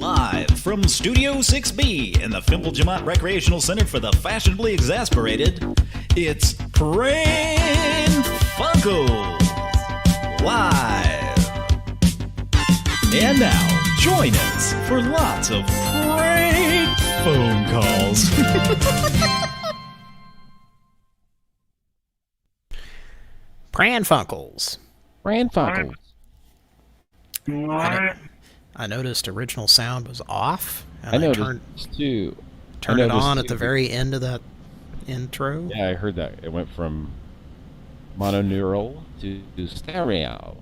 Live from Studio 6B in the Fimple Recreational Center for the Fashionably Exasperated, it's Pran Funkels Live. And now, join us for lots of prank phone calls. Pran Funkels. Pran Funkels. I noticed original sound was off. I noticed too. Turned it on at the very end of that intro. Yeah, I heard that. It went from mononeural to stereo.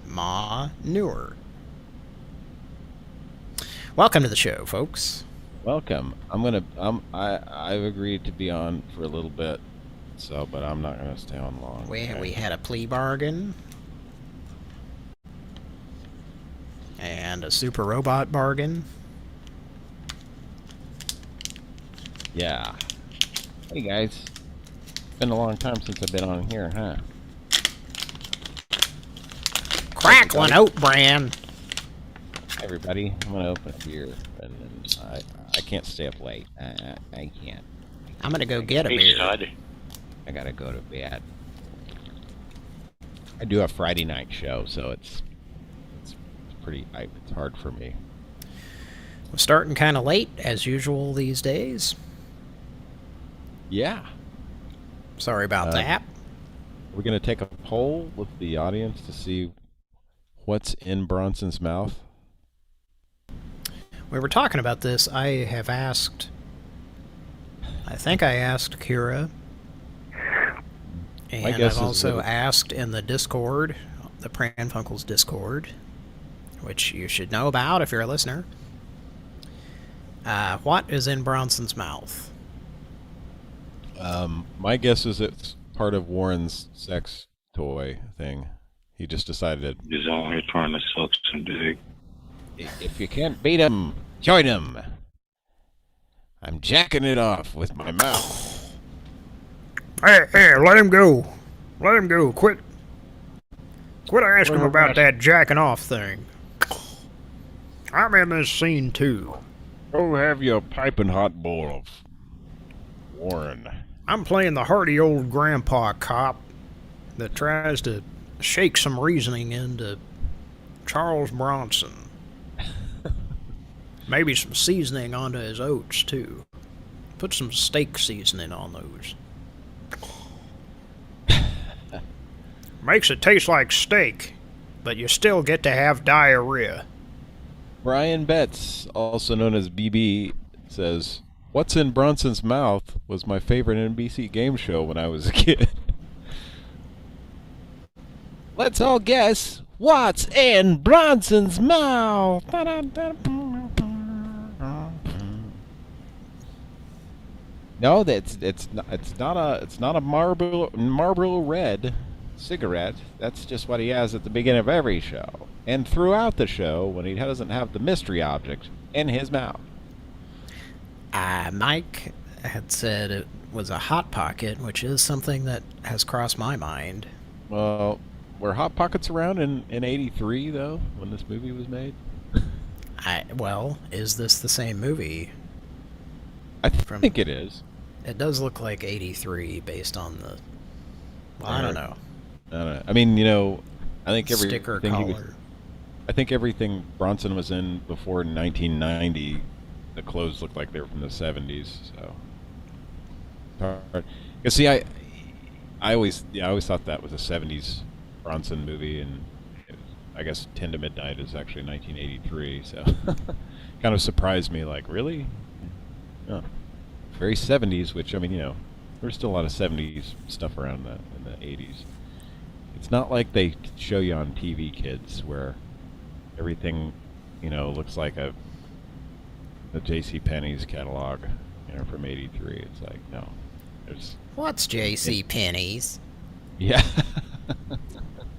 Manure. Welcome to the show, folks. Welcome. I've agreed to be on for a little bit, but I'm not gonna stay on long. We had a plea bargain. And a super robot bargain. Yeah. Hey guys. It's been a long time since I've been on here, huh? Crackling oat bran. Hey everybody, I'm gonna open a beer, and I can't stay up late. I can't. I'm gonna go get a beer. I gotta go to bed. I do a Friday night show, so it's hard for me. We're starting kind of late, as usual these days. Yeah. Sorry about that. We're going to take a poll with the audience to see what's in Bronson's mouth. We were talking about this. I think I asked Kira. And I've also asked in the Discord, the Pran Funkels Discord, which you should know about if you're a listener. What is in Bronson's mouth? My guess is it's part of Warren's sex toy thing. He just decided He's only trying to suck some dick. If you can't beat him, join him. I'm jacking it off with my mouth. Hey, let him go. Let him go. Quit asking him about that jacking off thing. I'm in this scene too. Go have your piping hot bowl of Warren. I'm playing the hardy old grandpa cop that tries to shake some reasoning into Charles Bronson. Maybe some seasoning onto his oats too. Put some steak seasoning on those. Makes it taste like steak, but you still get to have diarrhea. Brian Betts, also known as BB, says, "What's in Bronson's mouth was my favorite NBC game show when I was a kid." Let's all guess what's in Bronson's mouth. No, it's not a Marlboro Red cigarette. That's just what he has at the beginning of every show and throughout the show when he doesn't have the mystery object in his mouth. Mike had said it was a Hot Pocket, which is something that has crossed my mind. Well, were Hot Pockets around in 83 though when this movie was made? Well, is this the same movie? I think it is. It does look like 83 based on the... Well, I don't know. I mean, I think sticker collar. I think everything Bronson was in before 1990, the clothes looked like they were from the 70s. So, you see, I always thought that was a 70s Bronson movie, and I guess 10 to Midnight is actually 1983. So, kind of surprised me. Like, really? Oh, very 70s. Which I mean, there's still a lot of 70s stuff around in the 80s. It's not like they show you on TV, kids, where everything, looks like a J.C. Penney's catalog, from '83. It's like, no, there's. What's J.C. Penney's? Yeah,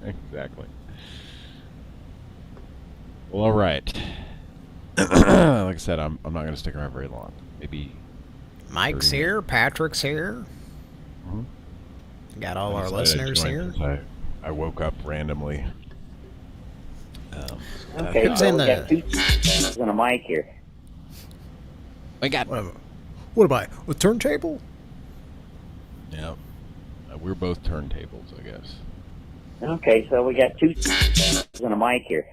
exactly. Well, all right. Like I said, I'm not going to stick around very long. Maybe. Mike's here. Patrick's here. Mm-hmm. Got all our listeners here. I woke up randomly. Okay, who's so in we the- got two on a mic here. We got. What am I? A turntable? Yeah. We're both turntables, I guess. Okay, so we got two on a mic here.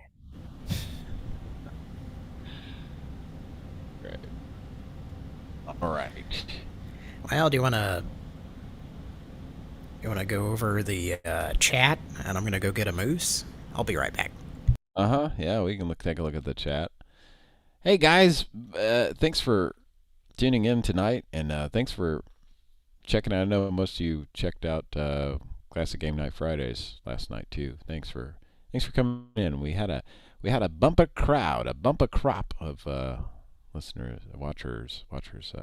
Right. All right. Well, do you want to go over the chat? And I'm going to go get a moose. I'll be right back. Yeah, we can take a look at the chat. Hey guys, thanks for tuning in tonight, and thanks for checking out. I know most of you checked out Classic Game Night Fridays last night too. Thanks for coming in. We had a bumper crowd, a bumper crop of listeners, watchers,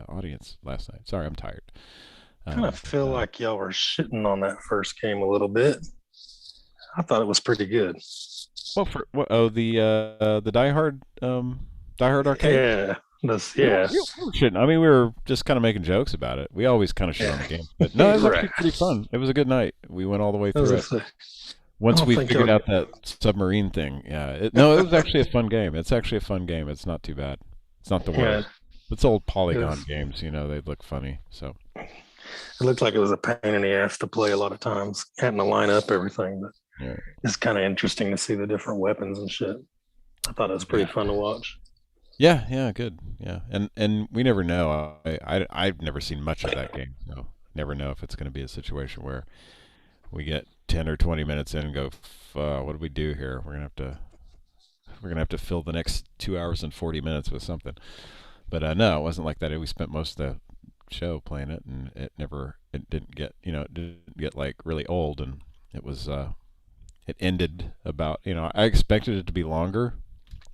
audience last night. Sorry, I'm tired. I kind of feel like y'all were shitting on that first game a little bit. I thought it was pretty good. Well, the Die Hard arcade. Yeah, We were shitting. I mean, we were just kind of making jokes about it. We always kind of shit on the game, but no, it was actually pretty fun. It was a good night. We went all the way through it. Once we figured out that submarine thing, it was actually a fun game. It's actually a fun game. It's not too bad. It's not the worst. It's old Polygon games, they look funny. So it looked like it was a pain in the ass to play a lot of times, having to line up everything. But it's kind of interesting to see the different weapons and shit. I thought it was pretty fun to watch. Yeah, good. Yeah, and we never know. I've never seen much of that game, so never know if it's going to be a situation where we get 10 or 20 minutes in and go, what do we do here? We're gonna have to fill the next 2 hours and 40 minutes with something. But no, it wasn't like that. We spent most of the show playing it, and it didn't get like really old, and it was it ended about, I expected it to be longer,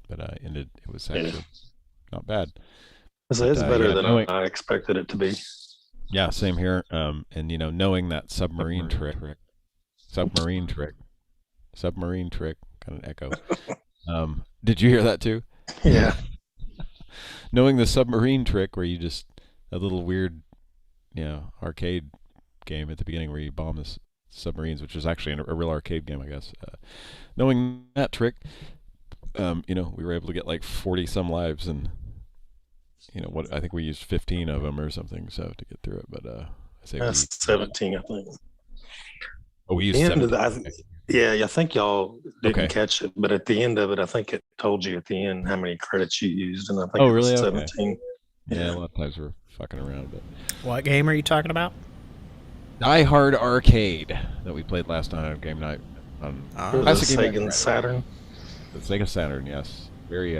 but it was actually not bad. So it's better than I expected it to be. Yeah, same here. And knowing that submarine trick, kind of echo. Did you hear that too? Yeah. Knowing the submarine trick where you just a little weird, arcade game at the beginning where you bomb the submarines, which is actually a real arcade game, I guess. Knowing that trick, we were able to get like 40 some lives, and I think we used 15 of them or something, so to get through it. But I say that's 17, I think. Oh, we used 17. I think y'all didn't catch it, but at the end of it, I think it told you at the end how many credits you used, and I think it was 17. Okay. Yeah, a lot of times we're fucking around. But what game are you talking about? Die Hard Arcade that we played last night on game night on Sega Saturn. The Sega Saturn, yes, very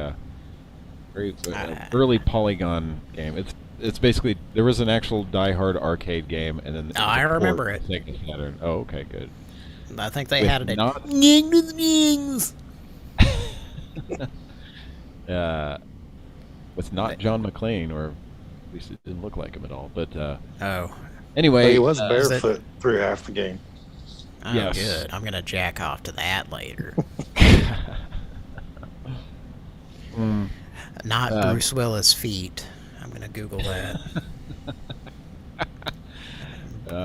early Polygon game. It's basically there was an actual Die Hard arcade game, and then I remember it. Sega Saturn. Oh, okay, good. I think they had it not, with not John McClane, or at least it didn't look like him at all. But anyway, but he was barefoot through half the game. Oh, yes. Good. I'm gonna jack off to that later. Not Bruce Willis' feet. I'm gonna Google that.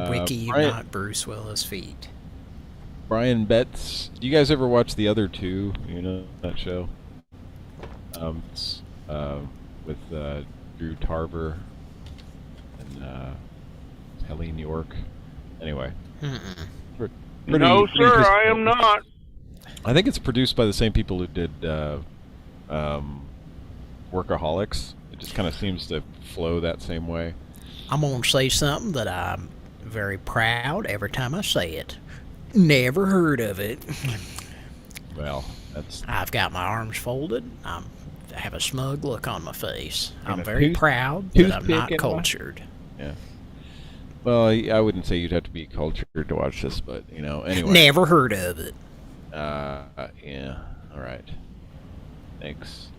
Wiki, not Bruce Willis' feet. Brian Betts. Do you guys ever watch the other two? That show. With Drew Tarver and Helene York. Anyway. No, sir, I am not. I think it's produced by the same people who did Workaholics. It just kind of seems to flow that same way. I'm going to say something that I'm very proud every time I say it. Never heard of it. Well, I've got my arms folded. I have a smug look on my face. I'm very proud that I'm not cultured. Yeah. Well, I wouldn't say you'd have to be cultured to watch this, but, anyway. Never heard of it. Yeah. All right. Thanks.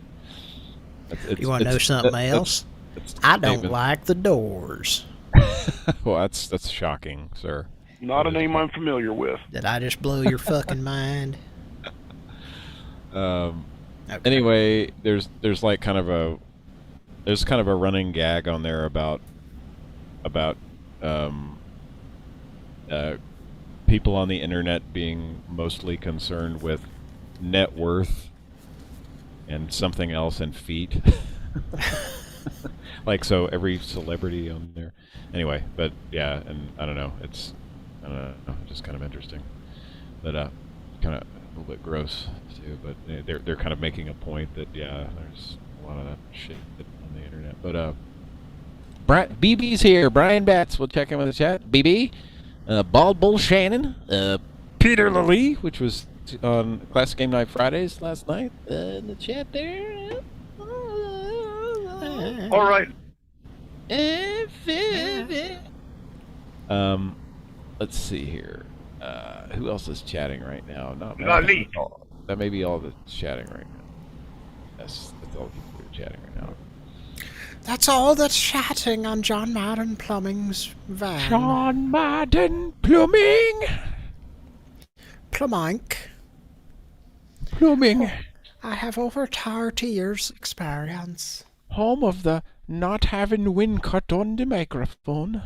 You want to know something else? I don't like the Doors. Well, that's shocking, sir. Not a name I'm familiar with. Did I just blow your fucking mind? Okay. Anyway, there's kind of a running gag on there about people on the internet being mostly concerned with net worth and something else and feet. Like, so every celebrity on there. Anyway, but yeah, and I don't know. I don't know, just kind of interesting. But kind of a little bit gross too. But they're kind of making a point that there's a lot of that shit on the internet. But BB's here. Brian Batts. We'll check in with the chat. BB, Bald Bull Shannon, Peter Lilly, which was on Classic Game Night Fridays last night in the chat there. All right. Let's see here. Who else is chatting right now? Lolly. That may be all that's chatting right now. That's all the people who are chatting right now. That's all that's chatting on John Madden Plumbing's van. John Madden Plumbing. Plumbing. I have over 30 years experience. Home of the not having wind cut on the microphone.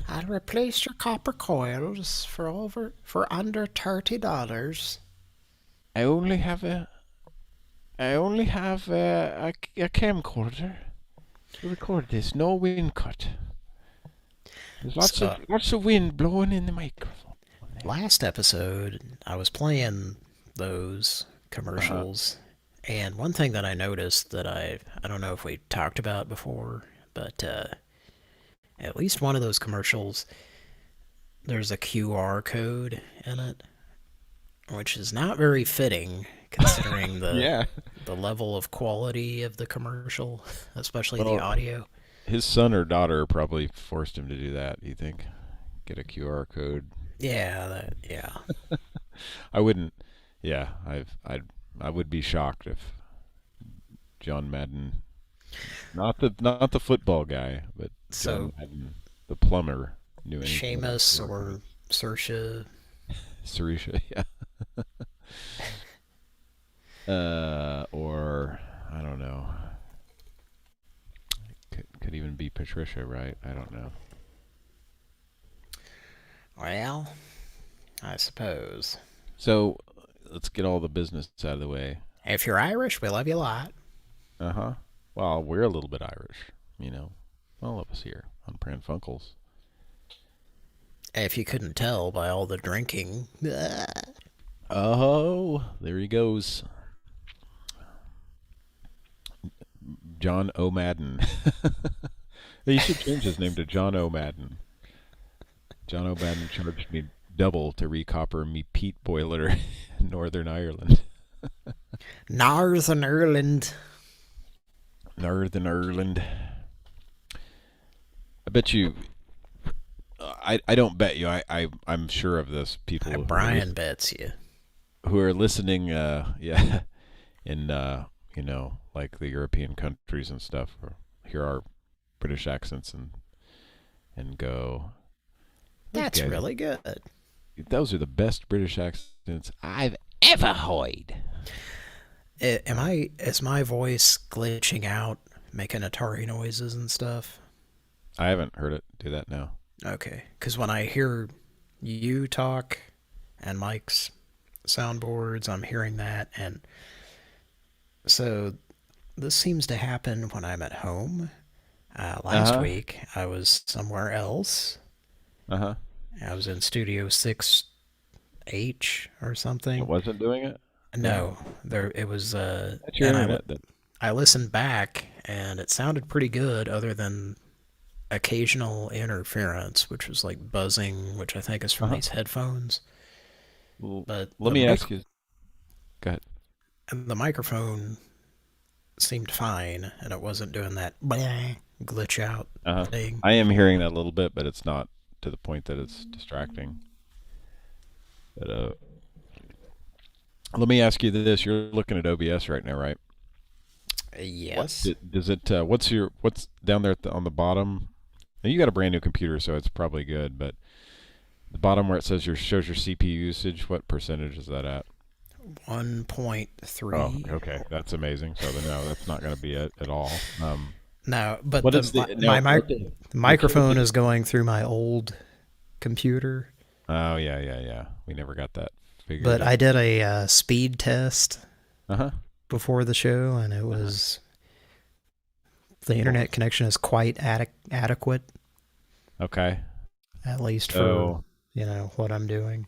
I'll replace your copper coils for under $30. I only have a camcorder to record this. No wind cut. There's lots of wind blowing in the microphone. Last episode, I was playing those commercials, and one thing that I noticed that I don't know if we talked about before, but at least one of those commercials, there's a QR code in it, which is not very fitting considering the level of quality of the commercial, especially the audio. His son or daughter probably forced him to do that, you think? Get a QR code. Yeah, I wouldn't. Yeah, I would be shocked if John Madden, not the football guy, but John Madden, the plumber, knew anything. Seamus or Saoirse. Saoirse, yeah. Or I don't know. Could even be Patricia, right? I don't know. Well, I suppose. So let's get all the business out of the way. If you're Irish, we love you a lot. Uh-huh. Well, we're a little bit Irish, all of us here on Pran Funkels. If you couldn't tell by all the drinking. Oh, there he goes. John O'Madden. He should change his name to John O'Madden. John O'Madden charged me double to recopper me peat boiler in Northern Ireland. Northern Ireland. Northern Ireland. I bet you. I don't bet you. I'm sure of this. People. Brian bets you. Who are listening? Yeah, in like the European countries and stuff, or hear our British accents and go. That's really good. Those are the best British accents I've ever heard. Is my voice glitching out, making Atari noises and stuff? I haven't heard it do that now. Okay, because when I hear you talk and Mike's soundboards, I'm hearing that, and so this seems to happen when I'm at home. Last week, I was somewhere else. I was in Studio 6H or something. It wasn't doing it? No, it was. That's your internet. I listened back, and it sounded pretty good, other than occasional interference, which was like buzzing, which I think is from these headphones. But let me ask you. Go ahead. And the microphone seemed fine, and it wasn't doing that glitch out thing. I am hearing that a little bit, but it's not to the point that it's distracting. But let me ask you this: you're looking at OBS right now, right? Yes. Does it? What's down there on the bottom? Now you got a brand new computer, so it's probably good. But the bottom where it says shows your CPU usage, what percentage is that at? 1.3. Oh, okay, that's amazing. So then, no, that's not going to be it at all. No, but my microphone is going through my old computer. Oh yeah. We never got that figured But out. I did a speed test. before the show, and it was the internet connection is quite adequate. Okay. At least for what I'm doing.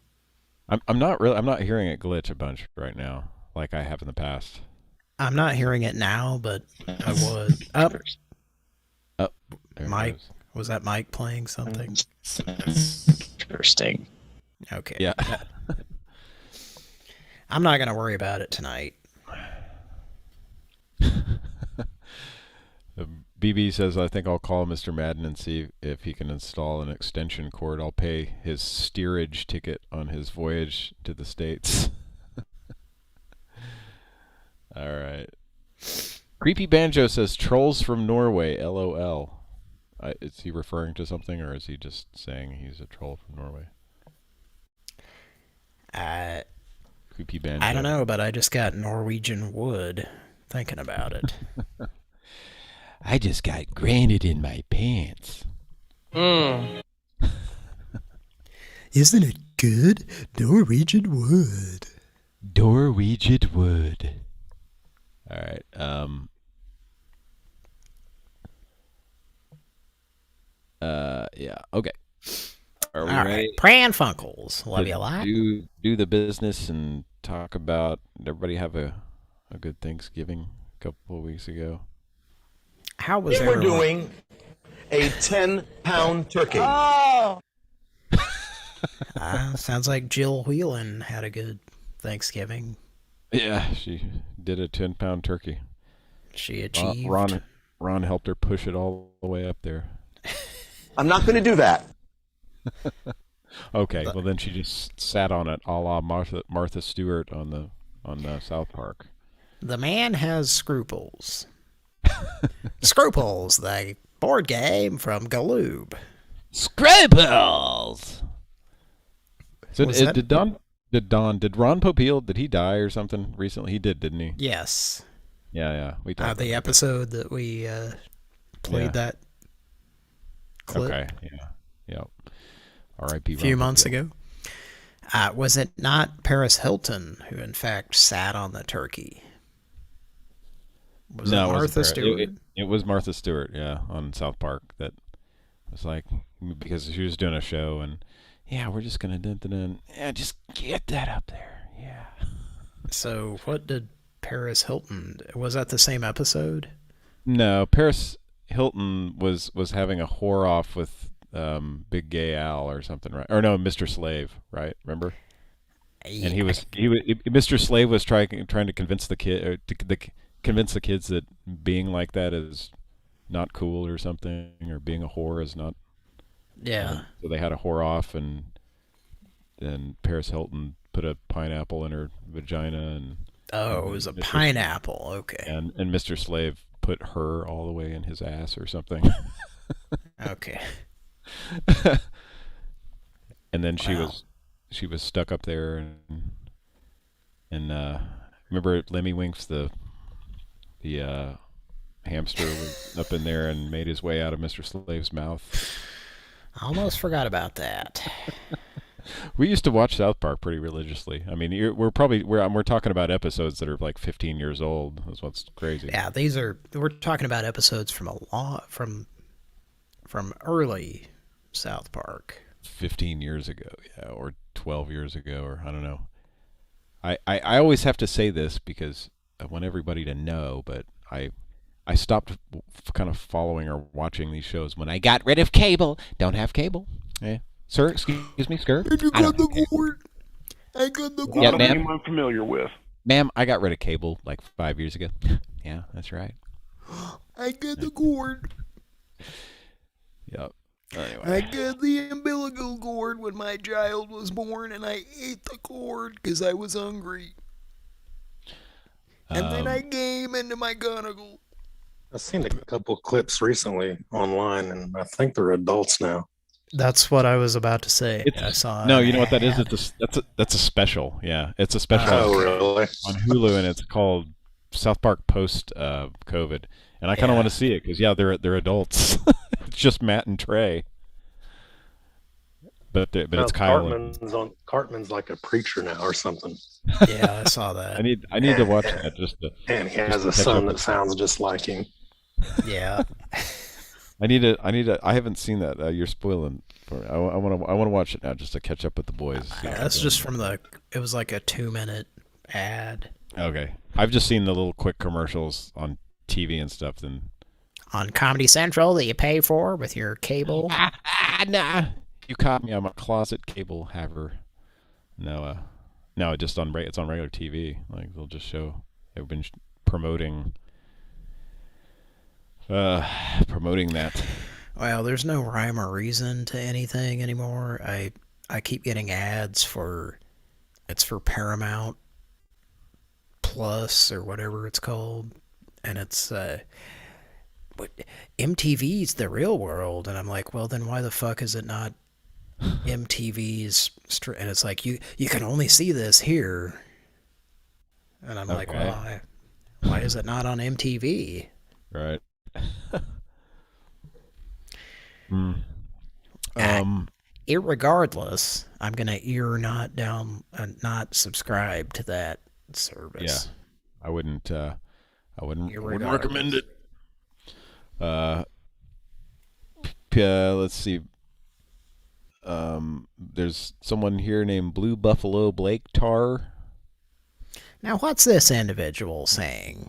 I'm not hearing it glitch a bunch right now like I have in the past. I'm not hearing it now, but I would. Mike, was that Mike playing something? Interesting. Okay. Yeah. I'm not going to worry about it tonight. BB says, I think I'll call Mr. Madden and see if he can install an extension cord. I'll pay his steerage ticket on his voyage to the States. All right. Creepy Banjo says, trolls from Norway, LOL. Is he referring to something, or is he just saying he's a troll from Norway? Creepy Banjo. I don't know, but I just got Norwegian wood thinking about it. I just got granite in my pants. Isn't it good? Norwegian wood. Norwegian wood. All right. Yeah. Okay. Are we ready? Pran Funkels. Love you a lot. Do the business and talk about. Did everybody have a good Thanksgiving a couple of weeks ago? How was we're doing a 10-pound turkey. Oh! Sounds like Jill Whelan had a good Thanksgiving. Yeah, she did a 10-pound turkey. She achieved. Ron helped her push it all the way up there. I'm not going to do that. Okay, well then she just sat on it, a la Martha Stewart on South Park. The man has scruples. Scruples, the board game from Galoob. Scruples. So did Ron Popeil, did he die or something recently? He did, didn't he? Yes. Yeah. We talked the episode that we played that clip. Okay. Yeah. R.I.P. A few months ago. Was it not Paris Hilton who, in fact, sat on the turkey? Was it Martha Stewart? It was Martha Stewart, yeah, on South Park. That was like, because she was doing a show, and we're just gonna just get that up there, yeah. So what did Paris Hilton? Was that the same episode? No, Paris Hilton was having a whore off with Big Gay Al or something, right? Or no, Mr. Slave, right? Remember? Yeah. And Mr. Slave was trying to convince the kids that being like that is not cool or something, or being a whore is not. Yeah. So they had a whore off, and then Paris Hilton put a pineapple in her vagina, and it was a pineapple. Okay. And Mr. Slave put her all the way in his ass or something. Okay. And then she was stuck up there, and remember Lemmy Winks, the hamster, was up in there and made his way out of Mr. Slave's mouth. I almost forgot about that. We used to watch South Park pretty religiously. I mean, we're talking about episodes that are like 15 years old. That's what's crazy. Yeah, we're talking about episodes from early South Park. 15 years ago, yeah, or 12 years ago, or I don't know. I always have to say this because I want everybody to know, but I stopped kind of following or watching these shows when I got rid of cable. Don't have cable. Yeah. Sir, excuse me, sir. I got the cord. I got the cord. Yeah, ma'am. I'm familiar with. Ma'am, I got rid of cable like 5 years ago. Yeah, that's right. I got the cord. Yep. Anyway. I got the umbilical cord when my child was born, and I ate the cord because I was hungry. And then I came into my gunnicle. I've seen a couple clips recently online, and I think they're adults now. That's what I was about to say. I saw. No, you know what that is? That's a special. Yeah, it's a special. Oh, really? On Hulu, and it's called South Park post COVID. And I kind of want to see it because they're adults. It's just Matt and Trey. but it's Kyle. Cartman's like a preacher now or something. Yeah, I saw that. I need to watch that just to. And he has a son that sounds just like him. Yeah. I need to. I haven't seen that. You're spoiling for me. I want to watch it now just to catch up with the boys. That's just from it was like a 2-minute ad. Okay. I've just seen the little quick commercials on TV and stuff. Then on Comedy Central that you pay for with your cable. Nah. You caught me. I'm a closet cable haver. No, just it's on regular TV. Like they'll just show. They've been promoting that. Well, there's no rhyme or reason to anything anymore. I keep getting ads for Paramount Plus or whatever it's called, and it's MTV's The Real World, and I'm like, well, then why the fuck is it not MTV's? And it's like you can only see this here, and I'm like, well, why is it not on MTV? Right. Irregardless, I'm gonna not subscribe to that service. Yeah, I wouldn't recommend it. Let's see. There's someone here named Blue Buffalo Blake Tar. Now, what's this individual saying?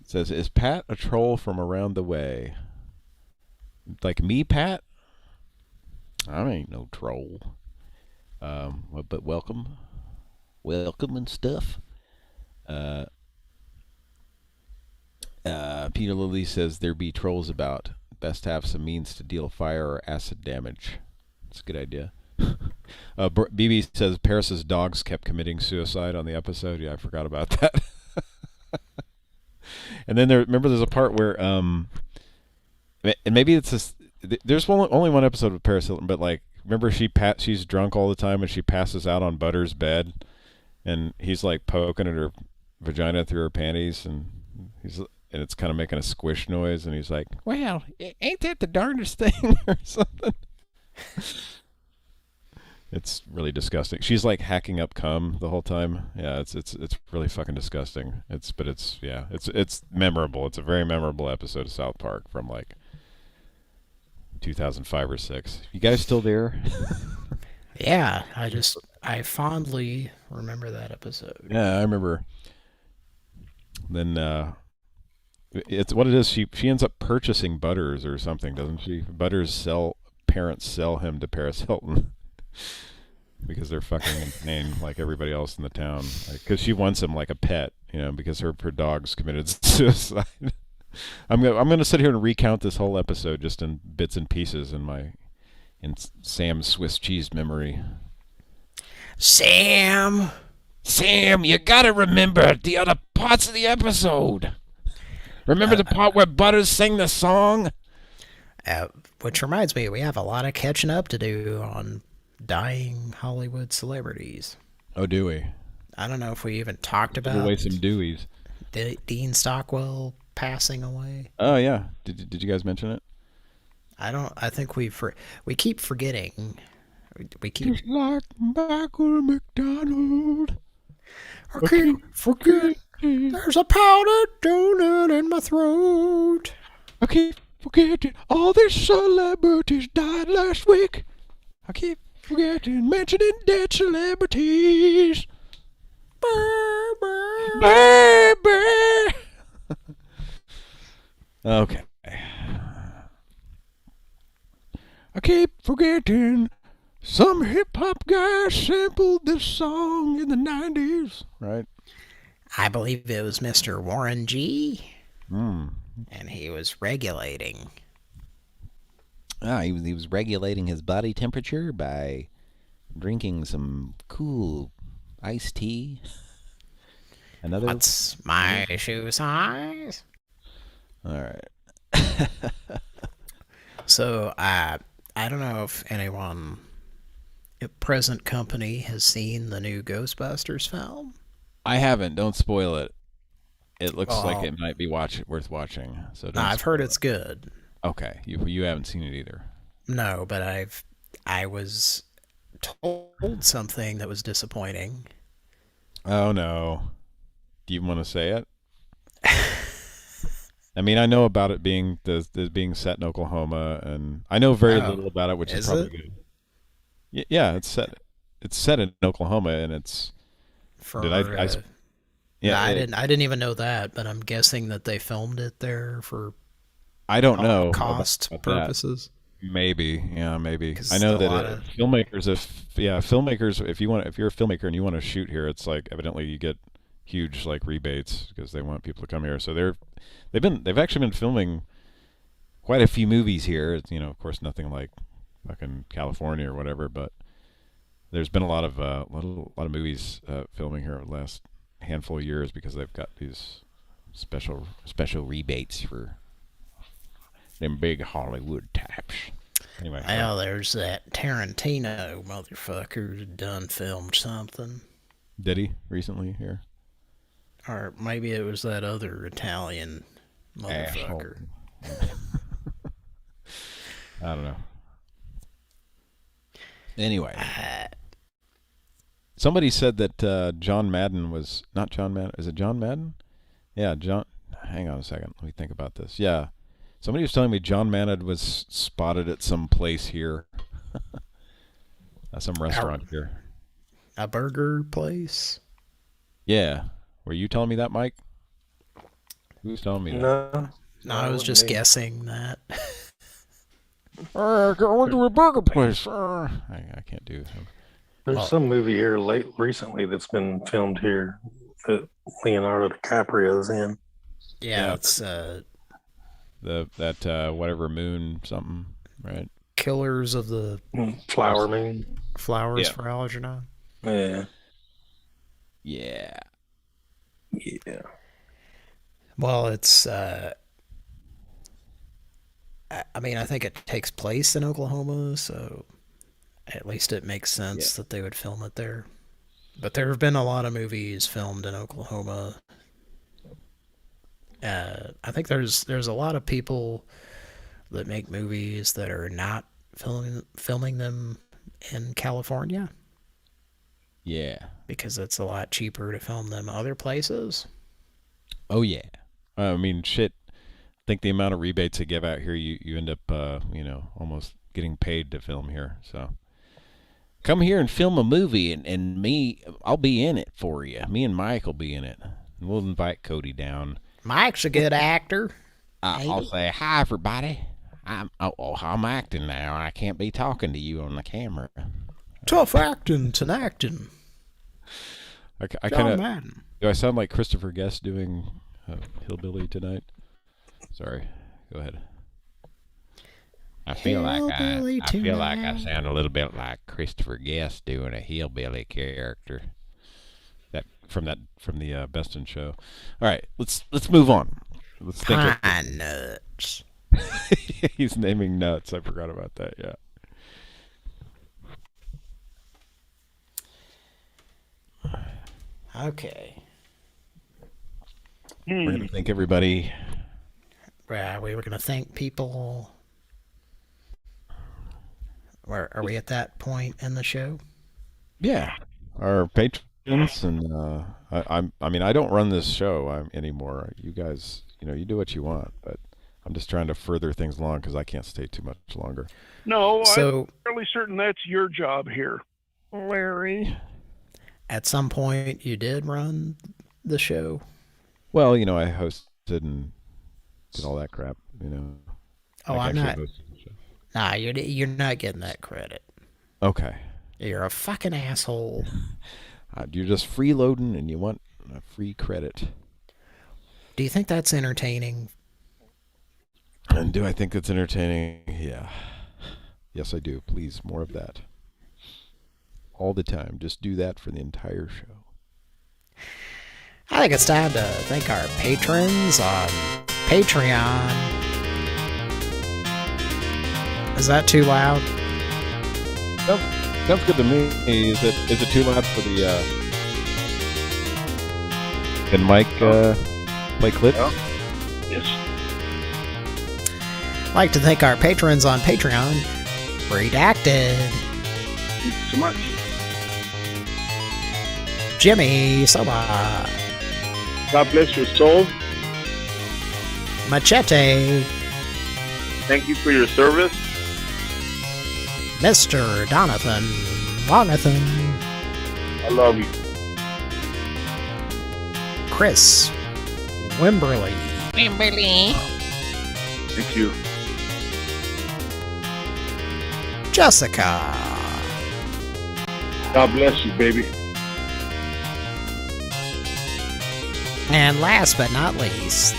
It says, "Is Pat a troll from around the way?" Like me, Pat? I ain't no troll. But welcome and stuff. Peter Lilly says there be trolls about. Best to have some means to deal fire or acid damage. That's a good idea. BB says Paris's dogs kept committing suicide on the episode. Yeah, I forgot about that. And then there's a part where and maybe it's this. There's only one episode of Paris Hilton, but like, remember she's drunk all the time and she passes out on Butter's bed, and he's like poking at her vagina through her panties, and it's kind of making a squish noise, and he's like, "Well, ain't that the darndest thing?" or something. It's really disgusting. She's like hacking up cum the whole time. Yeah, it's really fucking disgusting. It's memorable. It's a very memorable episode of South Park from like 2005 or 6. You guys still there? Yeah, I fondly remember that episode. Yeah, I remember. Then it's what it is. She ends up purchasing Butters or something, doesn't she? Parents sell him to Paris Hilton because they're fucking insane, like everybody else in the town. Because she wants him like a pet, because her dogs committed suicide. I'm gonna sit here and recount this whole episode just in bits and pieces in Sam's Swiss cheese memory. Sam, you gotta remember the other parts of the episode. Remember the part where Butters sang the song? Which reminds me, we have a lot of catching up to do on dying Hollywood celebrities. Oh, do we? I don't know if we even talked about away some Deweys. Dean Stockwell passing away. Oh yeah, did you guys mention it? I think we keep forgetting. We keep just like Michael McDonald. I can't forget. There's a powdered donut in my throat. I keep forgetting all these celebrities died last week. I keep forgetting mentioning dead celebrities. Baby. Okay. I keep forgetting some hip-hop guy sampled this song in the 90s. Right? I believe it was Mr. Warren G. And he was regulating. He was regulating his body temperature by drinking some cool iced tea. What's my shoe size? All right. So, I don't know if anyone at present company has seen the new Ghostbusters film. I haven't. Don't spoil it. It looks like it might be worth watching. So I've heard it's good. Okay, you haven't seen it either. No, but told something that was disappointing. Oh no. Do you want to say it? I mean, I know about it being being set in Oklahoma, and I know very little about it, which is probably good. Yeah, it's set in Oklahoma, and it's. Yeah, I didn't even know that, but I'm guessing that they filmed it there for. I don't know cost about purposes. That. Maybe. I know that filmmakers, if you're a filmmaker and you want to shoot here, it's like evidently you get huge like rebates because they want people to come here. So they've actually been filming quite a few movies here. It's, of course, nothing like fucking California or whatever, but there's been a lot of movies filming here over the last handful of years because they've got these special rebates for them big Hollywood types. Anyway. Well, there's that Tarantino motherfucker done filmed something. Did he recently here? Or maybe it was that other Italian motherfucker. I don't know. Anyway. Somebody said that John Madden was... Not John Madden. Is it John Madden? Yeah, John... Hang on a second. Let me think about this. Yeah. Somebody was telling me John Madden was spotted at some place here. At some restaurant here. A burger place? Yeah. Were you telling me that, Mike? Who's telling me that? No, I was just guessing that. I went to a burger place. I can't do that. There's some movie here recently that's been filmed here that Leonardo DiCaprio's in. Yeah, it's that whatever moon something, right? Killers of the Flower Moon. Flowers for Algernon. Yeah. Yeah. Yeah. Well, it's I mean, I think it takes place in Oklahoma, so at least it makes sense that they would film it there. But there have been a lot of movies filmed in Oklahoma. I think there's a lot of people that make movies that are not filming them in California. Yeah. Because it's a lot cheaper to film them other places. Oh, yeah. I mean, shit. I think the amount of rebates they give out here, you end up, almost getting paid to film here. So come here and film a movie, and I'll be in it for you. Me and Mike will be in it. And we'll invite Cody down. Mike's a good actor. I'll say, hi, everybody. I'm acting now. I can't be talking to you on the camera. Tough acting, acting. I kind of. Do I sound like Christopher Guest doing Hillbilly tonight? Sorry. Go ahead. I feel like I sound a little bit like Christopher Guest doing a hillbilly character. From the Best in Show. All right, let's move on. Let's think. Nuts. He's naming nuts. I forgot about that. Yeah. Okay. We're gonna thank everybody. Right, we were gonna thank people. Where are we at that point in the show? Yeah, our patrons and I mean I don't run this show anymore. You guys, you do what you want, but I'm just trying to further things along because I can't stay too much longer. No, I'm fairly certain that's your job here, Larry. At some point, you did run the show. Well, I hosted and did all that crap. Oh, I'm not. Nah, you're not getting that credit. Okay. You're a fucking asshole. You're just freeloading and you want a free credit. Do you think that's entertaining? And do I think it's entertaining? Yeah. Yes, I do. Please, more of that. All the time. Just do that for the entire show. I think it's time to thank our patrons on Patreon. Is that too loud? Sounds good to me. Is it too loud for the Can Mike play clips? Yes. I'd like to thank our patrons on Patreon. Redacted, you so much. Jimmy Soba. God bless your soul. Machete. Thank you for your service. Mr. Donathan. I love you. Chris Wimberly. Thank you. Jessica. God bless you, baby. And last but not least,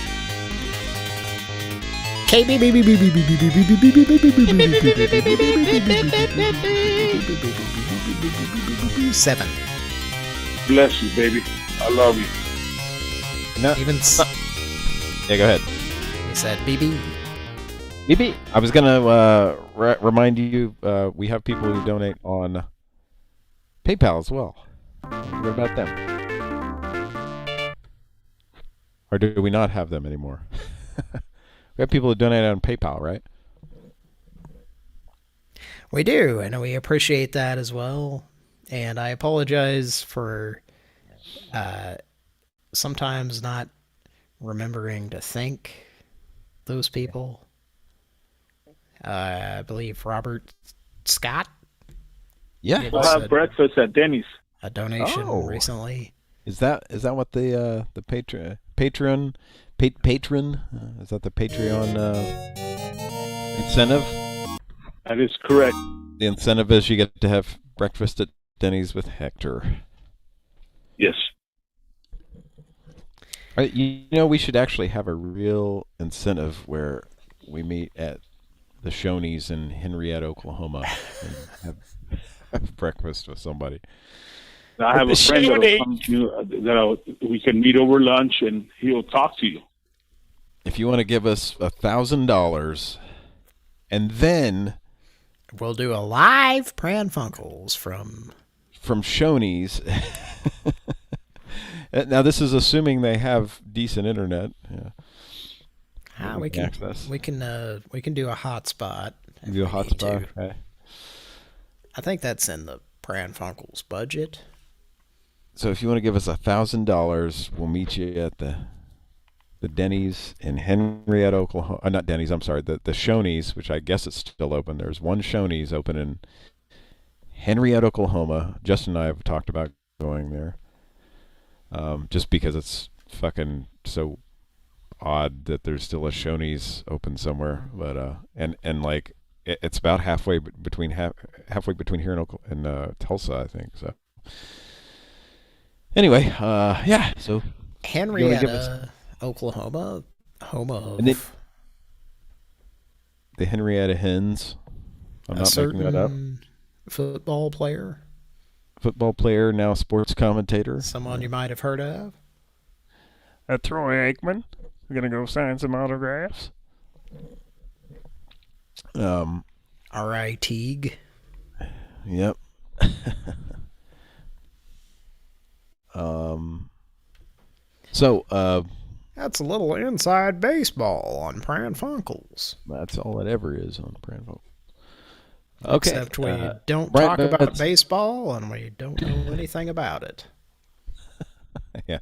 KB7. Bless you, baby. I love you. No. Even Yeah, go ahead. he said BB. BB. I was gonna remind you, we have people who donate on PayPal as well. What about them? Or do we not have them anymore? We have people who donate on PayPal, right? We do, and we appreciate that as well. And I apologize for sometimes not remembering to thank those people. I believe Robert Scott. Yeah. We'll have breakfast at Denny's. A donation recently. Is that what the patron is that the Patreon incentive? That is correct. The incentive is you get to have breakfast at Denny's with Hector. Yes. You know, we should actually have a real incentive where we meet at the Shoney's in Henrietta, Oklahoma, and have breakfast with somebody. I have a friend that'll come to you, we can meet over lunch, and he'll talk to you. If you want to give us $1,000, and then we'll do a live Pran Funkels from Shoney's. Now this is assuming they have decent internet. Yeah. We can do a hotspot. Do a hotspot. Okay. I think that's in the Pran Funkels budget. So if you want to give us $1,000, we'll meet you at the Denny's in Henrietta, Oklahoma. Not Denny's, I'm sorry. The Shoney's, which I guess it's still open. There's one Shoney's open in Henrietta, Oklahoma. Justin and I have talked about going there. Just because it's fucking so odd that there's still a Shoney's open somewhere. But and like it's about halfway between here and Tulsa, I think. So. Anyway, yeah. So Henrietta, Oklahoma, home of the Henrietta Hens. I'm not making that up. Football player, now sports commentator. Someone you might have heard of. Troy Aikman. We're gonna go sign some autographs. R.I. Teague. Yep. So, that's a little inside baseball on Pran Funkels. That's all it ever is on Pran Funkels. Okay. Except we don't talk about baseball and we don't know anything about it. Yeah.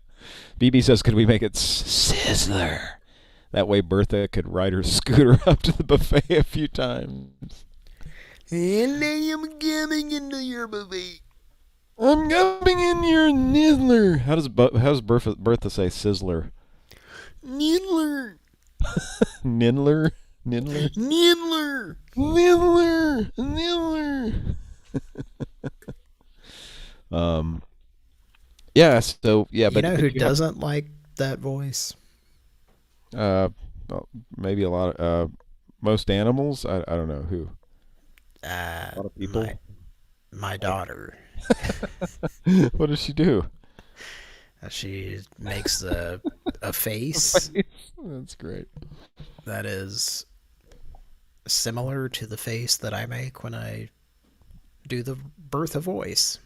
BB says, could we make it Sizzler? That way Bertha could ride her scooter up to the buffet a few times. And I am coming into your buffet. I'm coming in your Nizzler. How does Bertha say Sizzler? Niddler. Niddler? Niddler. Yeah, so yeah, but you know who doesn't like that voice? Well, maybe a lot of most animals. I don't know who. A lot of people. My daughter. What does she do? She makes a face. That's great. That is similar to the face that I make when I do the Bertha voice.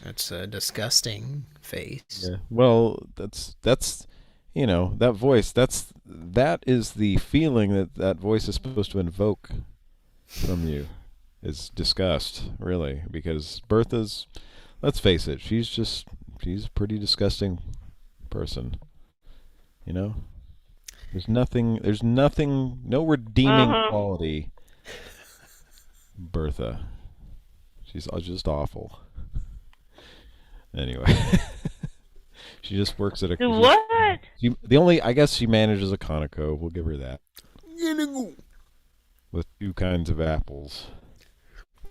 It's a disgusting face. Yeah. Well, that's you know, that voice. That is the feeling that voice is supposed to invoke from you. is disgust, really, because Bertha's, let's face it, she's a pretty disgusting person. You know? There's nothing, no redeeming quality. Bertha. She's just awful. Anyway. She just works at a... What? I guess she manages a Conoco. We'll give her that. With 2 kinds of apples.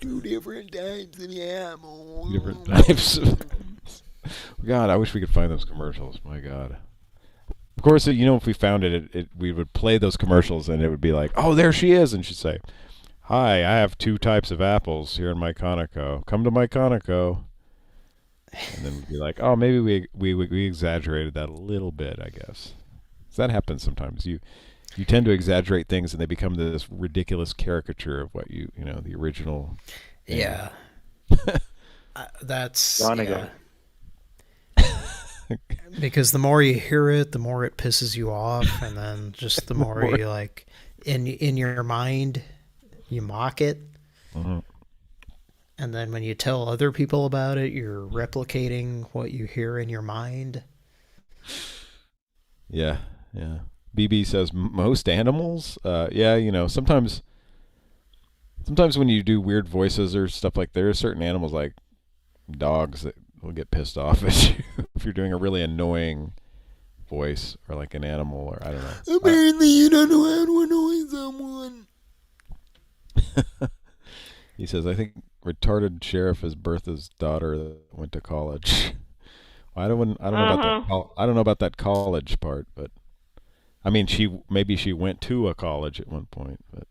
2 different types of apples. Different types of... God, I wish we could find those commercials. My God. Of course, if we found it, we would play those commercials and it would be like, oh, there she is. And she'd say, hi, I have 2 types of apples here in my Conoco. Come to my Conoco. And then we'd be like, oh, maybe we exaggerated that a little bit, I guess. 'Cause that happens sometimes. You tend to exaggerate things and they become this ridiculous caricature of what the original. Yeah. That's... Donegal. Because the more you hear it, the more it pisses you off, and then just the more you like in your mind, you mock it, and then when you tell other people about it, you're replicating what you hear in your mind. Yeah. BB says most animals. Yeah, sometimes when you do weird voices or stuff like there are certain animals like dogs that will get pissed off at you if you're doing a really annoying voice or like an animal or I don't know. Apparently you don't know how to annoy someone. He says, I think retarded sheriff is Bertha's daughter that went to college. Well, I don't know about that college part, but I mean maybe she went to a college at one point, but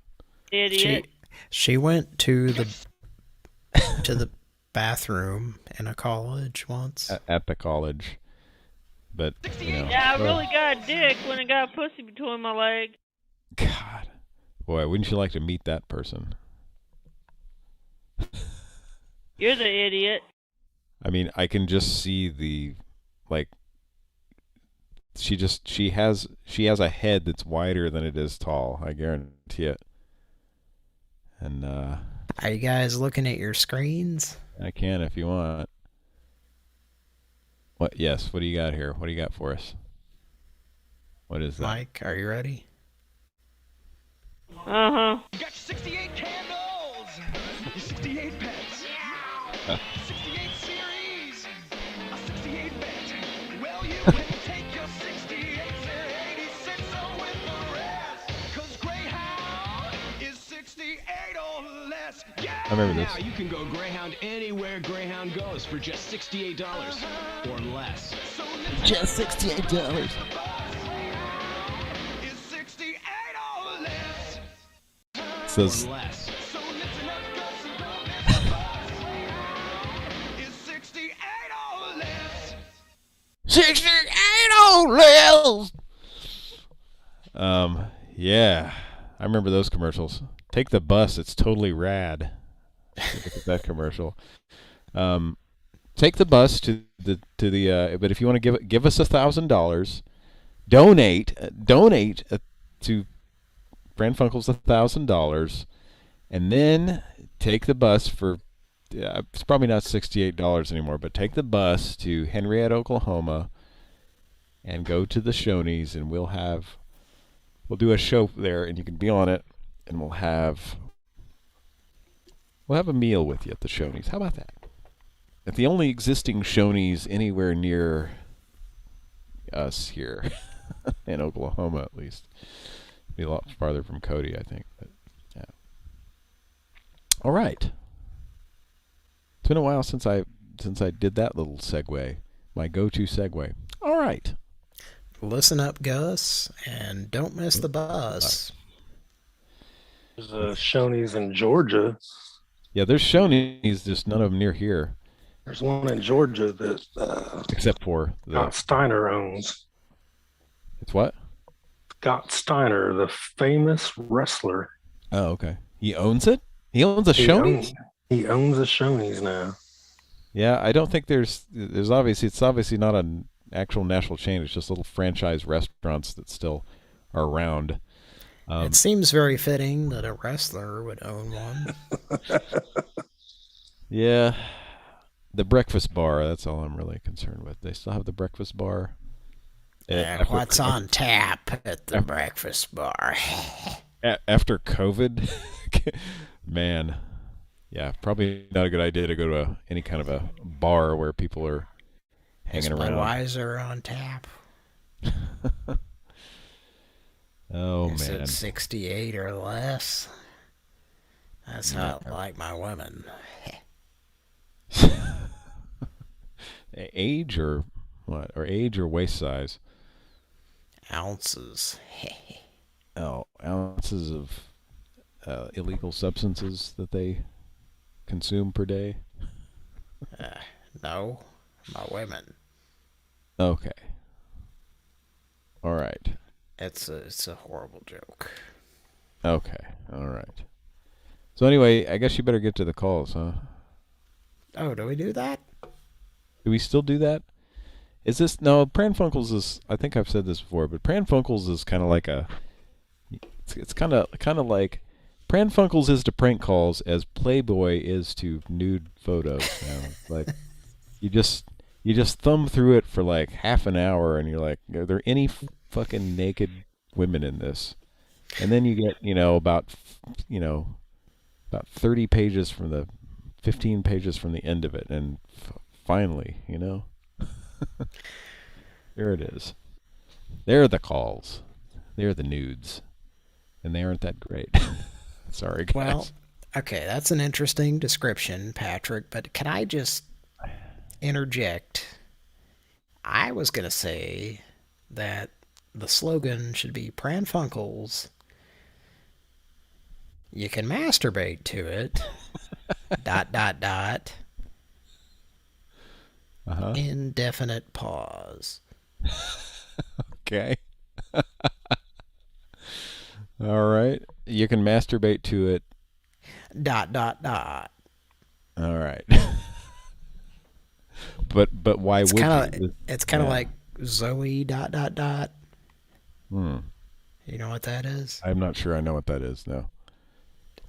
Idiot. She went to the bathroom in a college once. At the college. But, Yeah, I really got a dick when I got a pussy between my legs. God. Boy, wouldn't you like to meet that person? You're the idiot. I mean, I can just see she has a head that's wider than it is tall. I guarantee it. And, are you guys looking at your screens? I can if you want. What? Yes. What do you got here? What do you got for us? What is that? Mike, are you ready? You got 68 candles, 68 pets, 68 series, a 68 bet. Well, you can take your 68 and 86 with the rest, 'cause Greyhound is 68 or less. Yeah! I remember Now this. you can go Greyhound anywhere Greyhound goes for just $68 or less. Just $68. Is 68 or less. Says, Or less. So listen up, 'cause you don't miss the bus. Is 68 or less. 68 on less. Yeah. I remember those commercials. Take the bus. It's totally rad. Look at that commercial. Take the bus to the but if you want to give us $1,000, donate to Pran Funkels $1,000, and then take the bus for it's probably not $68 anymore, but take the bus to Henrietta, Oklahoma, and go to the Shoney's, and we'll do a show there, and you can be on it, and we'll have a meal with you at the Shoney's. How about that? At the only existing Shoney's anywhere near us here in Oklahoma, at least. Be a lot farther from Cody, I think. But yeah. All right. It's been a while since I did that little segue, my go-to segue. All right. Listen up, Gus, and don't miss the bus. There's a Shoney's in Georgia. Yeah, there's Shoney's, just none of them near here. There's one in Georgia that Except for Scott Steiner owns. It's what? Scott Steiner, the famous wrestler. Oh, okay. He owns it? He owns a Shoney's? He owns a Shoney's now. Yeah, I don't think it's obviously not an actual national chain. It's just little franchise restaurants that still are around. It seems very fitting that a wrestler would own one. Yeah, the breakfast bar. That's all I'm really concerned with. They still have the breakfast bar. What's on tap at the breakfast bar? After COVID, man, yeah, probably not a good idea to go to any kind of a bar where people are hanging around. Budweiser on tap. Oh, Is man. it 68 or less? That's how I like my women. Age or what? Or age or waist size? Ounces. Ounces of illegal substances that they consume per day? No, my women. Okay. All right. It's a horrible joke. Okay. All right. So anyway, I guess you better get to the calls, huh? Oh, do we do that? Do we still do that? Is this no? Pran Funkels is. I think I've said this before, but Pran Funkels is kind of like a. It's kind of like Pran Funkels is to prank calls as Playboy is to nude photos. Like you just thumb through it for like half an hour, and you're like, are there any fucking naked women in this? And then you get about 30 pages from the 15 pages from the end of it, and finally, there it is. There are the calls. There are the nudes. And they aren't that great. Sorry, guys. Well, okay, that's an interesting description, Patrick, but can I just interject? I was going to say that the slogan should be Pran Funkels. You can masturbate to it. ... Indefinite pause. Okay. All right. You can masturbate to it. ... All right. But why would you? It's kind of like Zoe ... Hmm. You know what that is? I'm not sure I know what that is, no.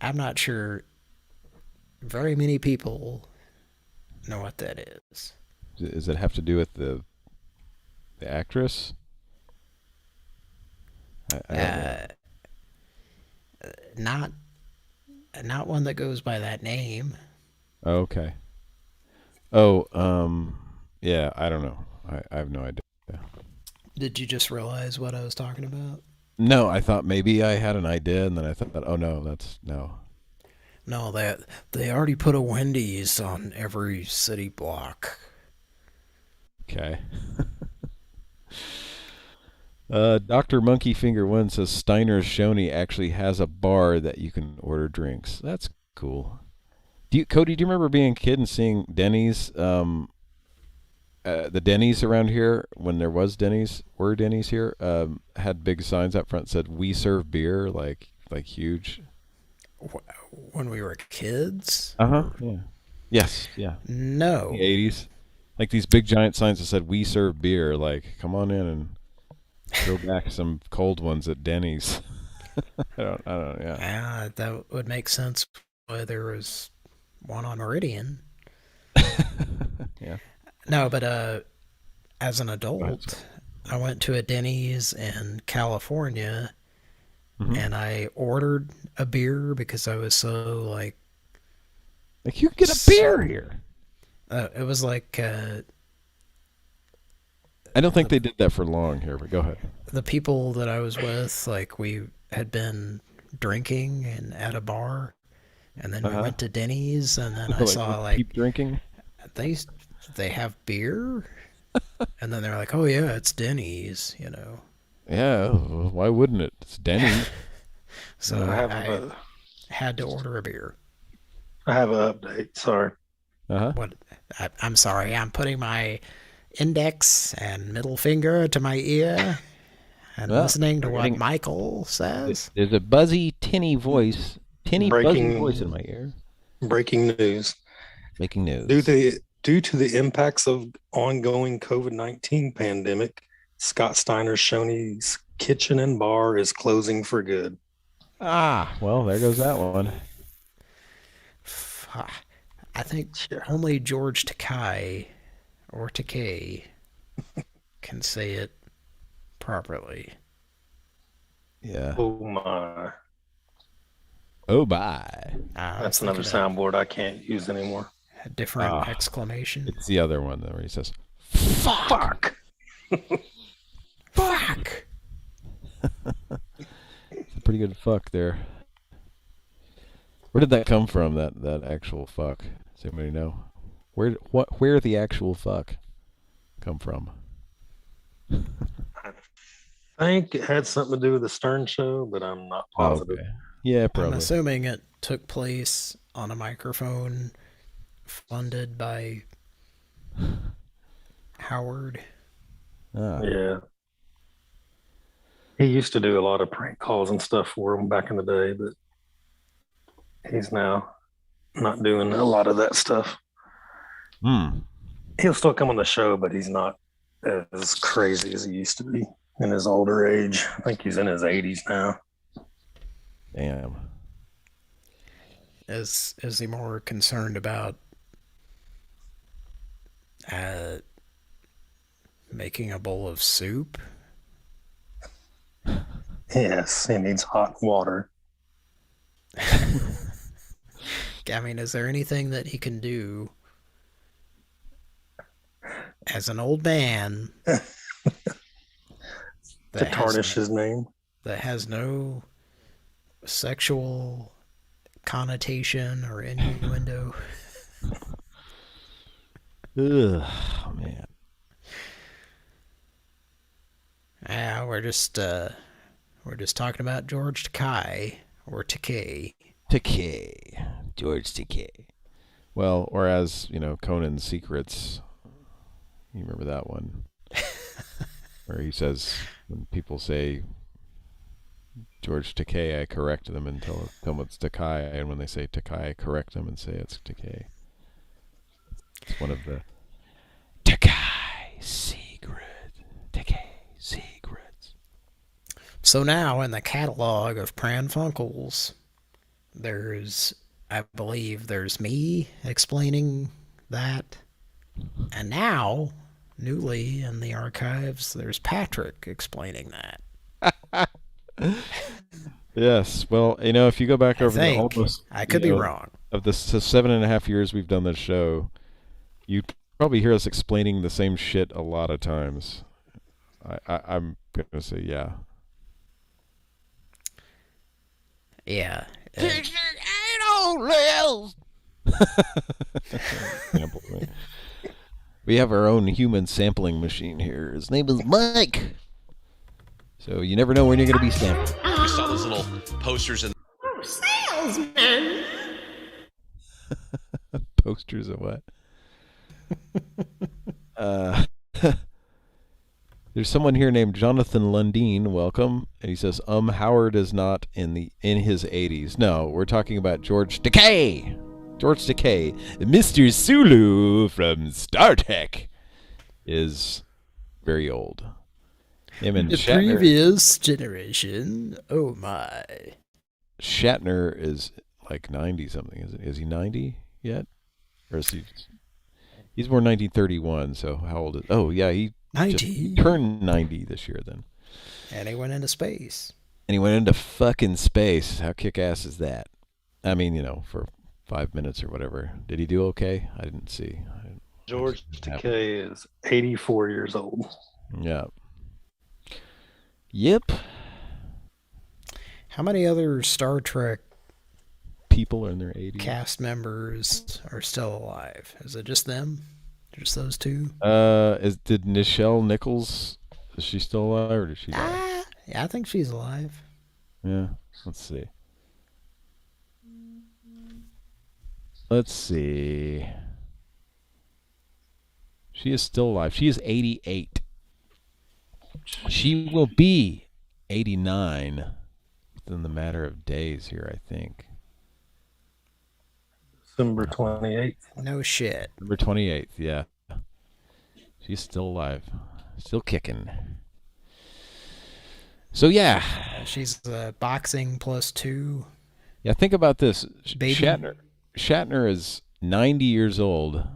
I'm not sure very many people know what that is. Does it have to do with the actress? I don't know. Not one that goes by that name. Okay. Oh, yeah, I don't know. I have no idea. Did you just realize what I was talking about? No, I thought maybe I had an idea, and then I thought, oh no, no. No, they already put a Wendy's on every city block. Okay. Dr. Monkey Finger 1 says Steiner's Shoney actually has a bar that you can order drinks. That's cool. Cody, do you remember being a kid and seeing Denny's, the Denny's around here, when there was Denny's here, had big signs up front that said, "We serve beer," like huge. When we were kids? Uh-huh, yeah. Yes, yeah. No. In the 80s. Like these big giant signs that said, "We serve beer," like, come on in and throw back some cold ones at Denny's. I don't know, yeah. Yeah, that would make sense why there was one on Meridian. Yeah. No, but as an adult, I went to a Denny's in California, and I ordered a beer because I was so like you can get a beer here. It was like I don't think they did that for long here, but go ahead. The people that I was with, like, we had been drinking and at a bar, and then we went to Denny's, and then I saw like keep drinking. They have beer, and then they're like, "Oh yeah, it's Denny's," Yeah, why wouldn't it? It's Denny's. So I had to order a beer. I have an update. Sorry. What? I'm sorry. I'm putting my index and middle finger to my ear and listening to what Michael says. There's a buzzy, tinny voice, buzzy voice in my ear. Breaking news. Breaking news. Due to the impacts of ongoing COVID-19 pandemic, Scott Steiner's Shoney's Kitchen and Bar is closing for good. Ah, well, there goes that one. I think only George Takei or Takei can say it properly. Yeah. Oh my. Oh, bye. That's another soundboard I can't use anymore. A different exclamation. It's the other one, though, where he says, Fuck. Fuck. It's a pretty good fuck there. Where did that come from, that actual fuck? Does anybody know? Where the actual fuck come from? I think it had something to do with the Stern Show, but I'm not positive. Okay. Yeah, probably. I'm assuming it took place on a microphone funded by Howard. Yeah. He used to do a lot of prank calls and stuff for him back in the day, but he's now not doing a lot of that stuff. He'll still come on the show, but he's not as crazy as he used to be in his older age. I think he's in his 80s now. Damn. Is he more concerned about making a bowl of soup? Yes, he needs hot water. I mean, is there anything that he can do as an old man to tarnish his name? That has no sexual connotation or innuendo? Ugh, man. Yeah, we're just talking about George Takei or Takei. George Takei. Well, or as, Conan's Secrets. You remember that one? Where he says, when people say George Takei, I correct them and tell them it's Takei. And when they say Takei, I correct them and say it's Takei. It's one of the Takei Secrets. So now in the catalog of Pran Funkels, I believe there's me explaining that. And now, newly in the archives, there's Patrick explaining that. Yes. Well, if you go back over the almost... I could be wrong. Of the 7.5 years we've done this show, you'd probably hear us explaining the same shit a lot of times. I'm going to say yeah. Yeah. We have our own human sampling machine here. His name is Mike. So you never know when you're going to be sampled. We saw those little posters in... Oh, salesman! Posters of what? There's someone here named Jonathan Lundeen. Welcome. And he says, Howard is not in his 80s. No, we're talking about George Takei. George Takei. Mr. Sulu from Star Trek is very old. Him and the Shatner, previous generation. Oh my. Shatner is like 90 something. Is he 90 yet? Or is he? He's born 1931. So how old is? Oh yeah, he 90. He turned 90 this year then. And he went into space. And he went into fucking space. How kick-ass is that? I mean, for 5 minutes or whatever. Did he do okay? I didn't see. George Takei is 84 years old. Yeah. Yep. How many other Star Trek people are in their 80s? Cast members are still alive? Is it just them? Just those two? Did Nichelle Nichols, is she still alive or did she die? Yeah, I think she's alive. Yeah. Let's see. She is still alive. She is 88. She will be 89 within the matter of days here, I think. December 28th. No shit. December 28th, yeah. She's still alive. Still kicking. So yeah, she's boxing +2. yeah. Think about this. Baby. Shatner is 90 years old,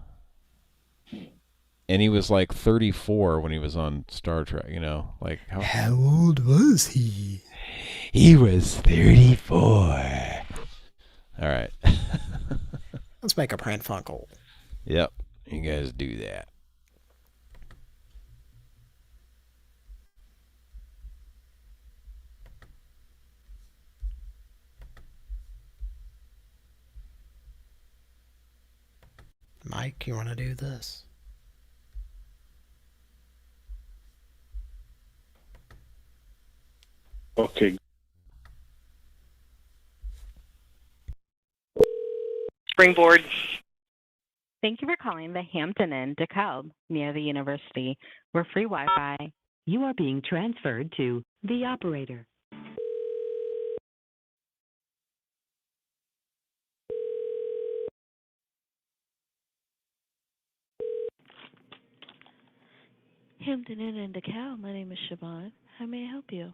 and he was like 34 when he was on Star Trek. You know, like how old was he? He was 34. All right. Let's make a Pran Funkel. Yep, you guys do that. Mike, you want to do this? Okay. Springboard. Thank you for calling the Hampton Inn DeKalb near the university. We're free Wi-Fi. You are being transferred to the operator. Hampton Inn and DeKalb. My name is Siobhan. How may I help you?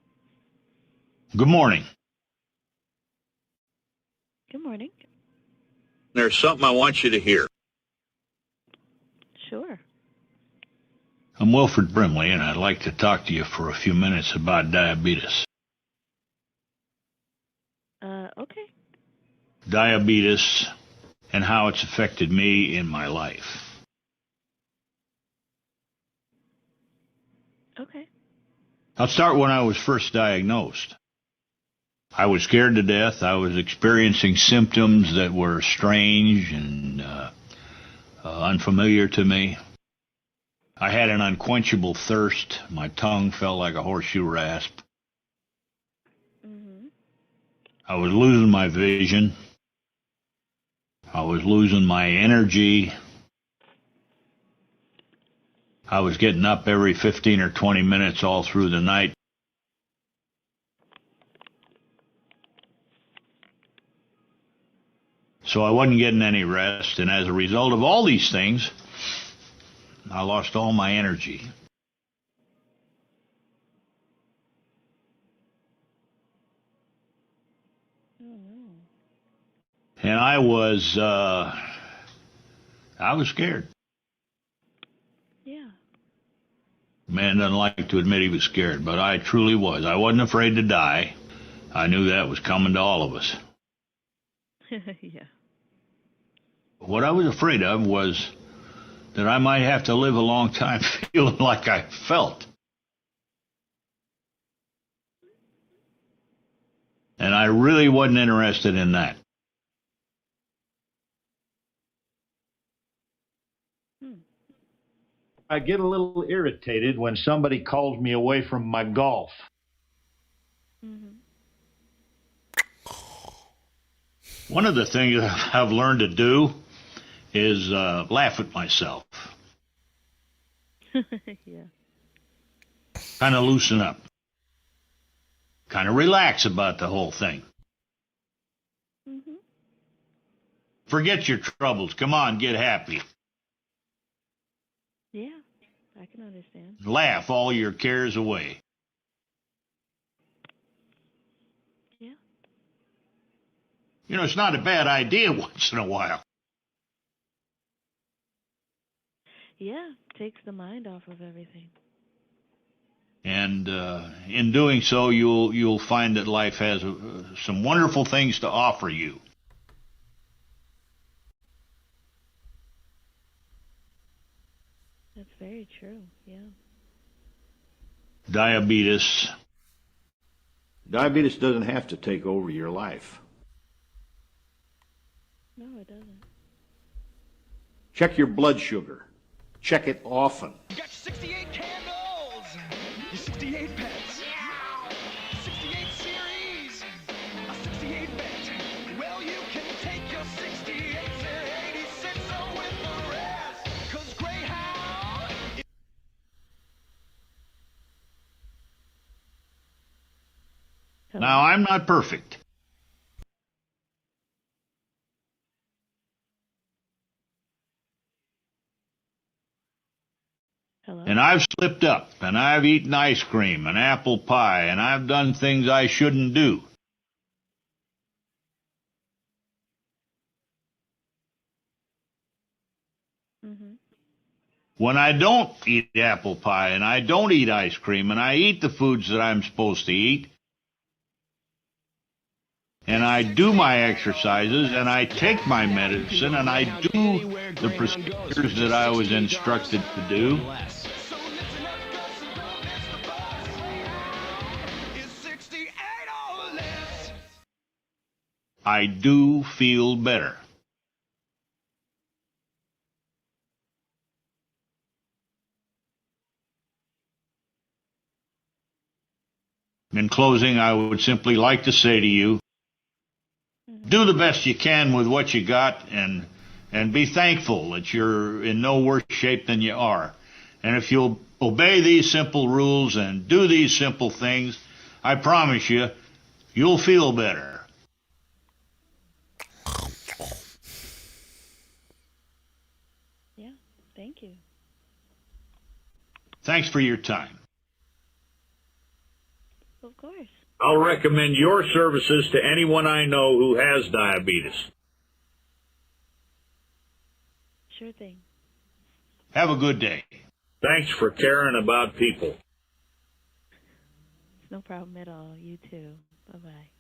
Good morning. Good morning. There's something I want you to hear. Sure. I'm Wilfred Brimley, and I'd like to talk to you for a few minutes about diabetes. Okay. Diabetes and how it's affected me in my life. Okay. I'll start when I was first diagnosed. I was scared to death. I was experiencing symptoms that were strange and unfamiliar to me. I had an unquenchable thirst. My tongue felt like a horseshoe rasp. Mm-hmm. I was losing my vision. I was losing my energy. I was getting up every 15 or 20 minutes all through the night. So I wasn't getting any rest, and as a result of all these things, I lost all my energy. Oh, no. And I was scared. Yeah. Man doesn't like to admit he was scared, but I truly was. I wasn't afraid to die. I knew that was coming to all of us. Yeah. What I was afraid of was that I might have to live a long time feeling like I felt. And I really wasn't interested in that. I get a little irritated when somebody calls me away from my golf. Mm-hmm. One of the things I've learned to do is laugh at myself. Yeah. Kind of loosen up. Kind of relax about the whole thing. Mm-hmm. Forget your troubles. Come on, get happy. Yeah, I can understand. Laugh all your cares away. Yeah. You know, it's not a bad idea once in a while. Yeah, takes the mind off of everything. And in doing so, you'll find that life has some wonderful things to offer you. That's very true, yeah. Diabetes. Diabetes doesn't have to take over your life. No, it doesn't. Check your blood sugar. Check it often. You got 68 candles, your 68 pets, 68 series, a 68 bet. Well, you can take your 68 and 86 with the rest, 'cause Greyhound. Now, I'm not perfect. Hello? And I've slipped up, and I've eaten ice cream and apple pie, and I've done things I shouldn't do. Mm-hmm. When I don't eat apple pie, and I don't eat ice cream, and I eat the foods that I'm supposed to eat, and I do my exercises, and I take my medicine, and I do the procedures that I was instructed to do, I do feel better. In closing, I would simply like to say to you, do the best you can with what you got, and be thankful that you're in no worse shape than you are. And if you'll obey these simple rules and do these simple things, I promise you, you'll feel better. Yeah, thank you. Thanks for your time. Of course. I'll recommend your services to anyone I know who has diabetes. Sure thing. Have a good day. Thanks for caring about people. It's no problem at all. You too. Bye-bye.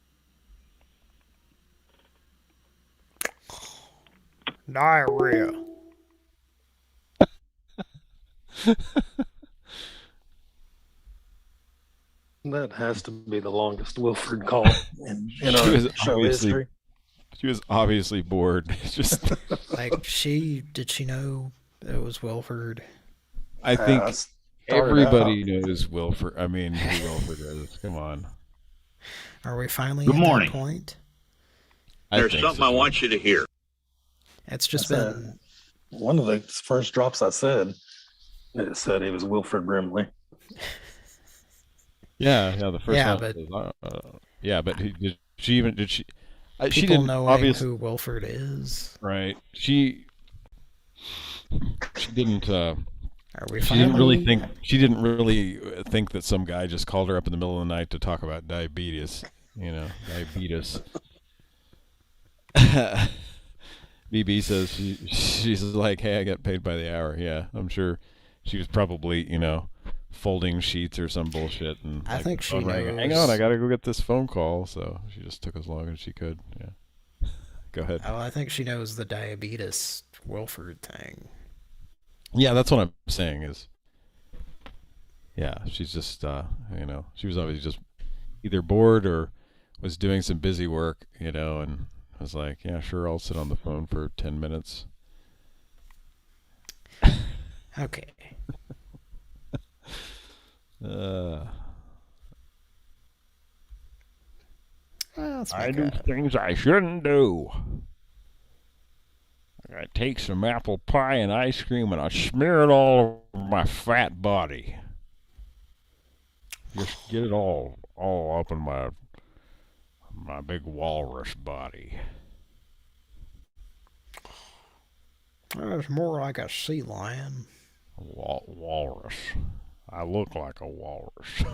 Diarrhea. That has to be the longest Wilford call in our show history. She was obviously bored. Just like did she know it was Wilford? I think everybody knows Wilford. I mean, who Wilford is. Come on. Are we finally Good at morning. that point? There's something I want you to hear. It's just been one of the first drops I said. It said he was Wilford Brimley. Yeah, the first Yeah, one. But did she? She people didn't knowing who Wilford is. Right. She didn't. Are we she didn't really think. She didn't really think that some guy just called her up in the middle of the night to talk about diabetes. Diabetes. BB says she's like, hey, I get paid by the hour. Yeah, I'm sure she was probably folding sheets or some bullshit, and I think she knows. Hang on, I gotta go get this phone call. So she just took as long as she could. Yeah. Go ahead. Oh, I think she knows the diabetes Wilford thing. Yeah, that's what I'm saying is. Yeah, she's just she was obviously just either bored or was doing some busy work, and I was like, yeah, sure, I'll sit on the phone for 10 minutes. Okay. I do things I shouldn't do. I take some apple pie and ice cream and I smear it all over my fat body. Just get it all up in my big walrus body. It's more like a sea lion. Walrus. I look like a walrus.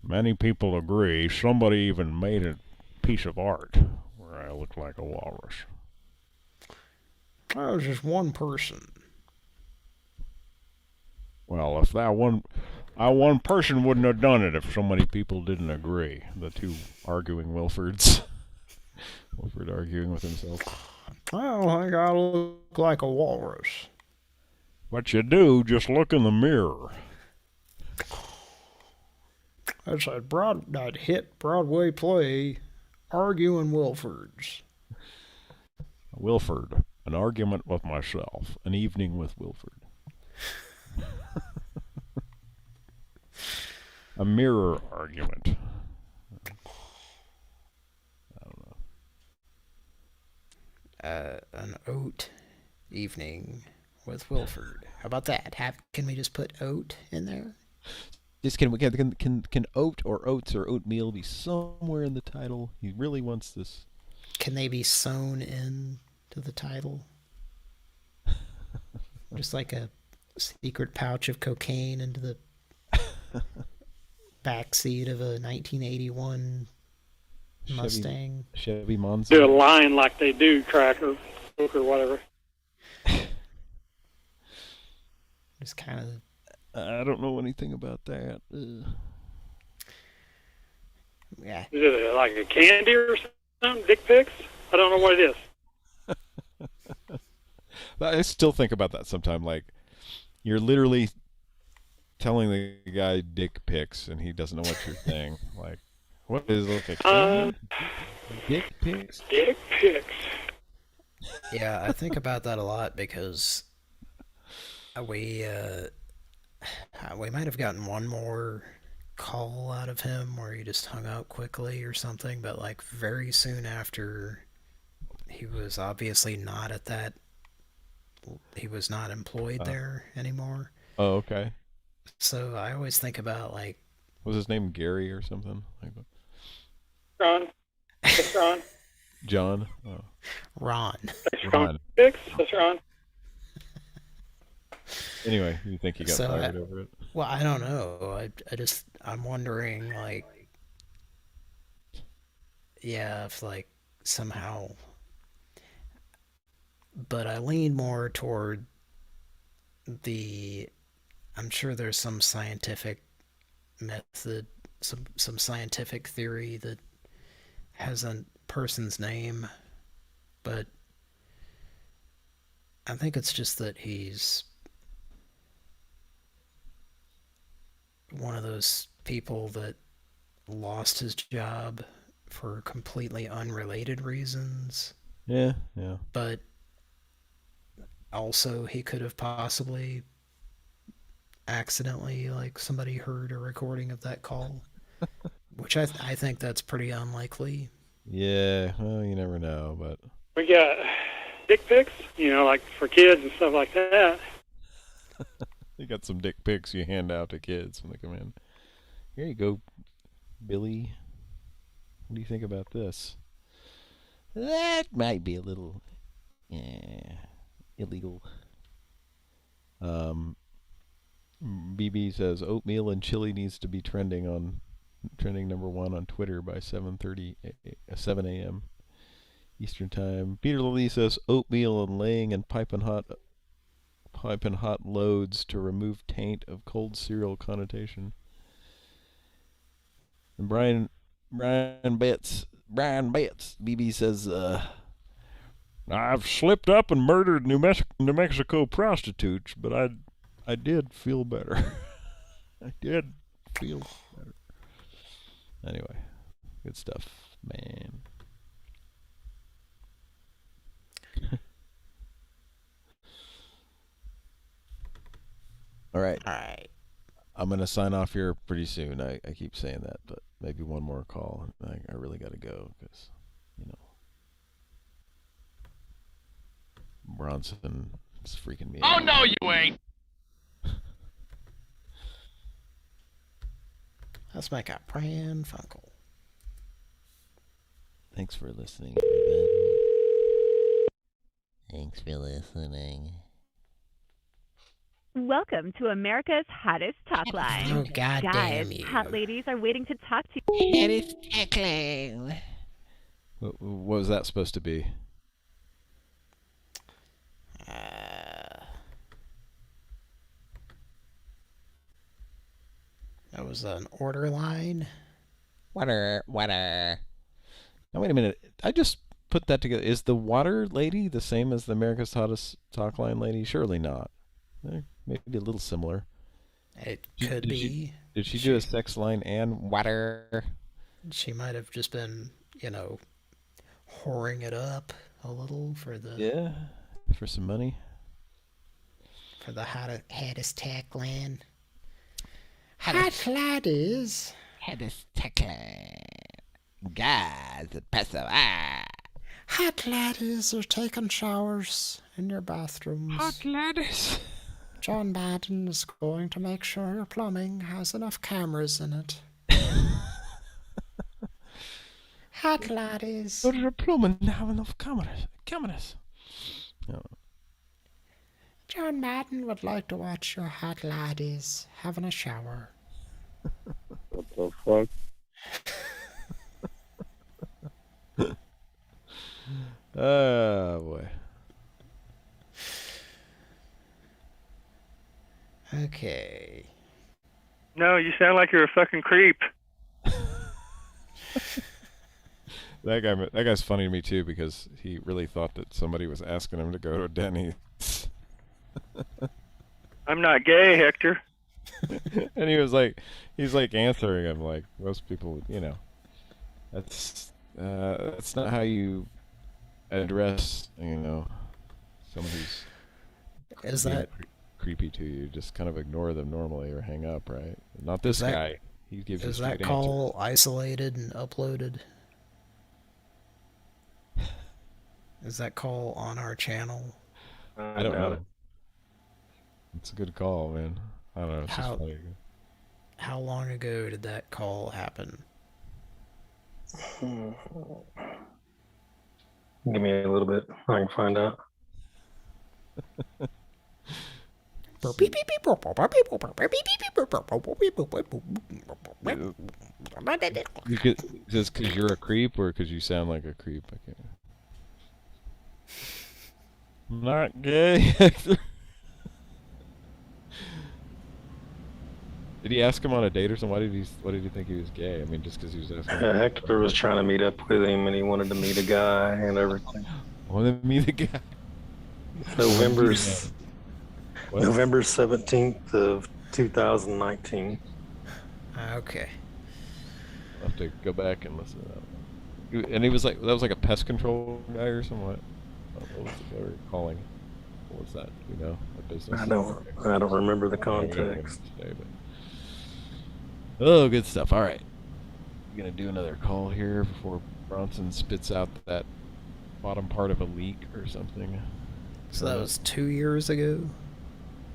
Many people agree. Somebody even made a piece of art where I look like a walrus. That was just one person. Well, if that one person wouldn't have done it if so many people didn't agree. The two arguing Wilfords. Wilford arguing with himself. I don't think I look like a walrus. But you do, just look in the mirror. That's that hit Broadway play, Arguing Wilfords. Wilford, an argument with myself, an evening with Wilford. A mirror argument. I don't know. An oat evening with Wilford. How about that? Can we just put oat in there? Just can oat or oats or oatmeal be somewhere in the title? He really wants this. Can they be sewn in to the title? Just like a secret pouch of cocaine into the backseat of a 1981 Mustang. Chevy Monza. Do a line like they do, Cracker, Coke, or whatever. Just kind of. I don't know anything about that. Yeah. Is it like a candy or something? Dick pics? I don't know what it is. I still think about that sometime. Like, you're literally telling the guy dick pics, and he doesn't know what you're saying. Like, what is it? Dick pics? Dick pics. Yeah, I think about that a lot because we might have gotten one more call out of him where he just hung up quickly or something, but like very soon after, he was obviously not at that. He was not employed there anymore. Oh, okay. So I always think about like. Was his name Gary or something? Ron. That's Ron. John. Oh. Ron. Ron. That's Ron. Anyway, you think he got fired over it? Well, I don't know. I'm wondering, like, yeah, if like somehow. But I lean more toward I'm sure there's some scientific method, some scientific theory that has a person's name, but I think it's just that he's one of those people that lost his job for completely unrelated reasons. Yeah. But also he could have possibly accidentally, like, somebody heard a recording of that call, which I think that's pretty unlikely. Yeah, well, you never know, but... We got dick pics, like for kids and stuff like that. You got some dick pics you hand out to kids when they come in. Here you go, Billy. What do you think about this? That might be a little illegal. BB says oatmeal and chili needs to be trending number 1 on Twitter by 7 a.m. Eastern Time. Peter Lee says oatmeal and laying in piping hot loads to remove taint of cold cereal connotation. And Brian Betts, BB says, I've slipped up and murdered New Mexico prostitutes, but I did feel better. I did feel better. Anyway, good stuff, man. All right. I'm going to sign off here pretty soon. I keep saying that, but maybe one more call. I really got to go because, Bronson is freaking me out. Oh, no, you ain't. Let's make a Pran Funkel. Thanks for listening, everybody. Thanks for listening. Welcome to America's hottest talk line. Oh, goddamn Guys, you. hot ladies are waiting to talk to you. Hottest talk line. What was that supposed to be? That was an order line. Water. Now, wait a minute. I just put that together. Is the water lady the same as the America's Hottest Talk Line lady? Surely not. Maybe a little similar. It could be. Did she do a sex line and water? She might have just been, whoring it up a little for the... Yeah, for some money. For the hottest talk line. Hot ladies. Hottest talk line. Guys that pass away. Hot ladies are taking showers in your bathrooms. Hot ladies. John Madden is going to make sure your plumbing has enough cameras in it. Hot ladies. Does your plumbing have enough cameras? No. John Madden would like to watch your hot laddies having a shower. What the fuck? Oh boy. Okay. No, you sound like you're a fucking creep. That guy's funny to me too because he really thought that somebody was asking him to go to Denny's. I'm not gay, Hector. And he's like answering him like most people, you know. That's not how you address, you know, someone who's Is that creepy to you. Just kind of ignore them normally or hang up, right? Not this guy. He gives you Is straight that call isolated and uploaded? Is that call on our channel? I don't know. It's a good call, man. I don't know. It's just funny. How long ago did that call happen? Give me a little bit. I can find out. Just because you're a creep or because you sound like a creep? I can't. I'm not gay. Did he ask him on a date or something? Why did he think he was gay? I mean, just because he was asking. Hector was trying to meet up with him, and he wanted to meet a guy and everything. Wanted to meet a guy. November 17th of 2019. Okay. I'll have to go back and listen to that. And he was like, that was like a pest control guy or something. What was they were calling? What was that? You know, what business? I don't remember the context. Oh, good stuff. All right, I'm gonna do another call here before Bronson spits out that bottom part of a leak or something. So that was 2 years ago?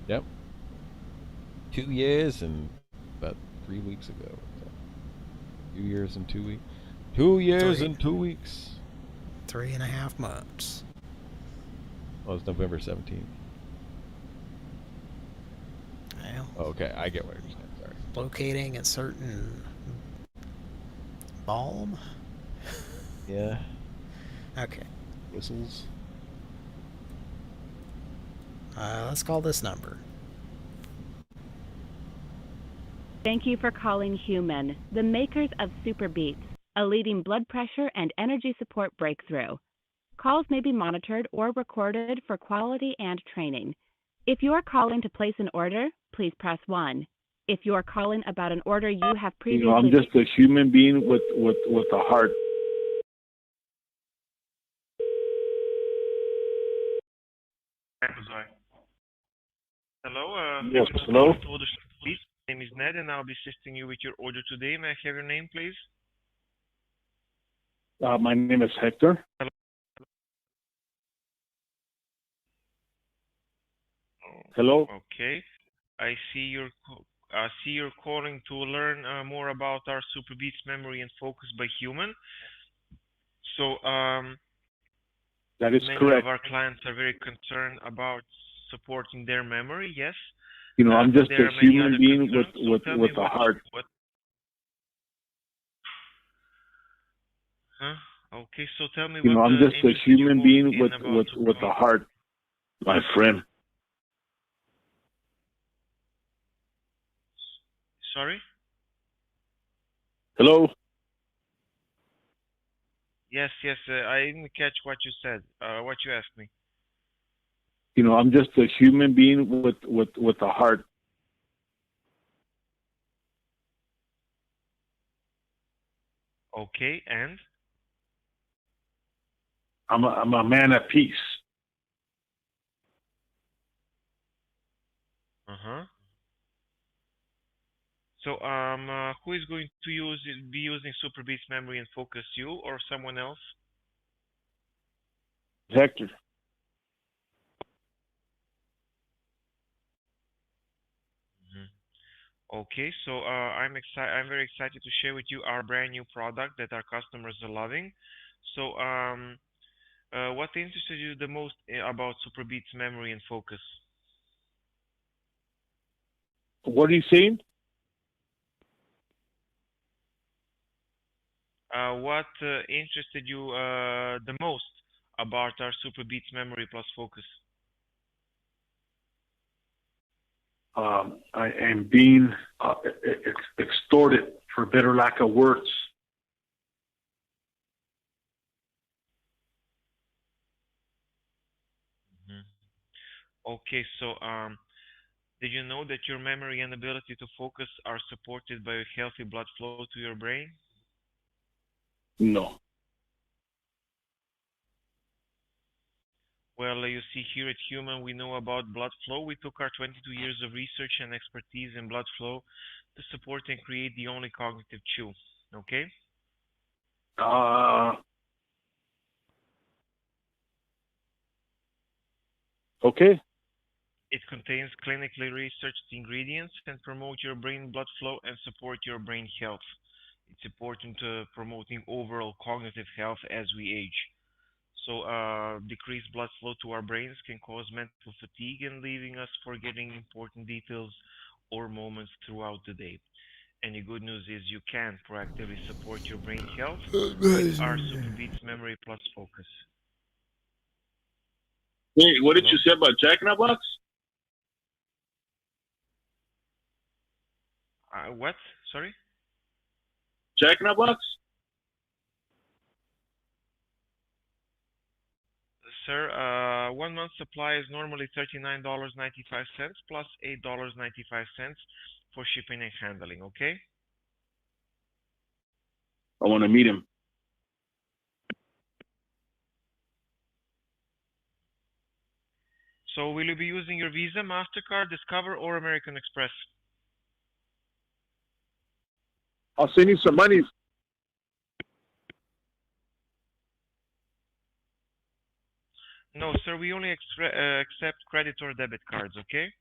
Yep. 2 years and about 3 weeks ago. 2 years and 2 weeks. 2 years and 2 weeks. 3.5 months. Oh, it's November 17th. Well, okay, I get what you're saying. Sorry. Locating a certain balm? Yeah. Okay. Whistles. Let's call this number. Thank you for calling Human, the makers of Super Beats, a leading blood pressure and energy support breakthrough. Calls may be monitored or recorded for quality and training. If you are calling to place an order, please press 1. If you are calling about an order you have previously... I'm just a human being with a heart. Hello, Yes, hello? My name is Ned, and I'll be assisting you with your order today. May I have your name, please? My name is Hector. Hello? Okay. I see you're calling to learn more about our Super Beats Memory and Focus by Human. So, that is many correct. of our clients are very concerned about supporting their memory, yes? I'm just there a are many human other being concerns, with tell me a heart. Okay, so tell me I'm just a human being with a heart, my friend. Sorry? Hello? Yes, I didn't catch what you said, what you asked me. I'm just a human being with a heart. Okay, and? I'm a man at peace. So, who is going to be using Super Beats Memory and Focus, you or someone else? Hector. Okay, so I'm very excited to share with you our brand new product that our customers are loving. So, what interested you the most about Super Beats Memory and Focus? What are you saying? What interested you the most about our Super Beats Memory Plus Focus? I am being extorted, for better lack of words. Okay, so did you know that your memory and ability to focus are supported by a healthy blood flow to your brain? No. Well, you see, here at Human, we know about blood flow. We took our 22 years of research and expertise in blood flow to support and create the only cognitive chew. Okay? Okay. It contains clinically researched ingredients and promote your brain blood flow and support your brain health. It's important to promoting overall cognitive health as we age. So, decreased blood flow to our brains can cause mental fatigue and leaving us forgetting important details or moments throughout the day. And the good news is you can proactively support your brain health with our Super Beats Memory Plus Focus. Hey, what did you say about Jack in the Box? What? Sorry? Jack in the Box? Sir, 1 month supply is normally $39.95 plus $8.95 for shipping and handling, okay? I want to meet him. So will you be using your Visa, MasterCard, Discover, or American Express? I'll send you some money. No, sir, we only accept credit or debit cards, okay?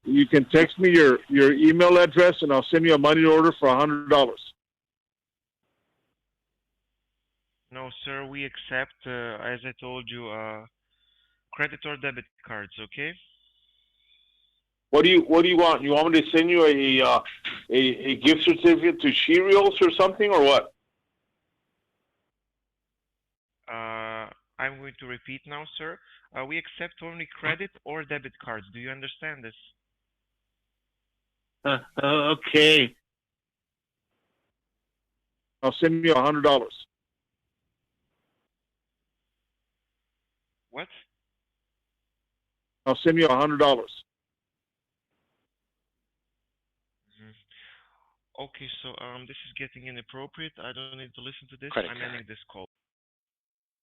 You can text me your email address, and I'll send you a money order for $100. No, sir, we accept, as I told you, credit or debit cards, okay? What do you want? You want me to send you a gift certificate to Cheerios or something, or what? I'm going to repeat now, sir. We accept only credit or debit cards. Do you understand this? Okay. I'll send you $100. What? I'll send you $100. Okay, so this is getting inappropriate. I don't need to listen to this. Credit I'm card. ending this call.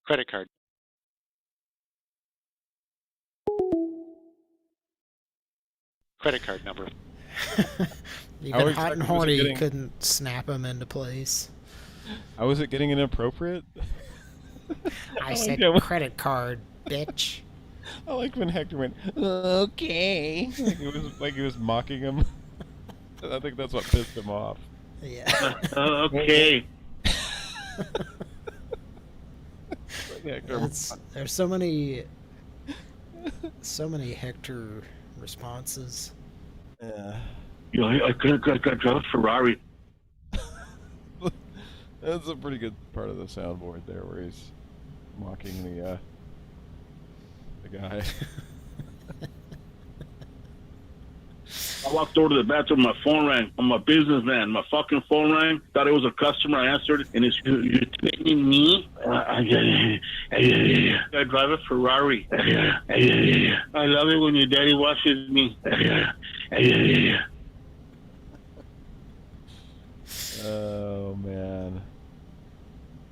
Credit card. Credit card number. Even hot and horny, you couldn't snap them into place. How is it getting inappropriate? I said credit card, bitch. I like when Hector went, okay. Like he was mocking him. I think that's what pissed him off. Yeah. Okay. There's so many Hector responses. Yeah. You know, I got drive a Ferrari. That's a pretty good part of the soundboard there, where he's mocking the guy. I walked over to the bathroom, my phone rang. I'm a businessman. My fucking phone rang. Thought it was a customer. I answered, and it's, you're threatening me? I drive a Ferrari. I love it when your daddy washes me. Oh man,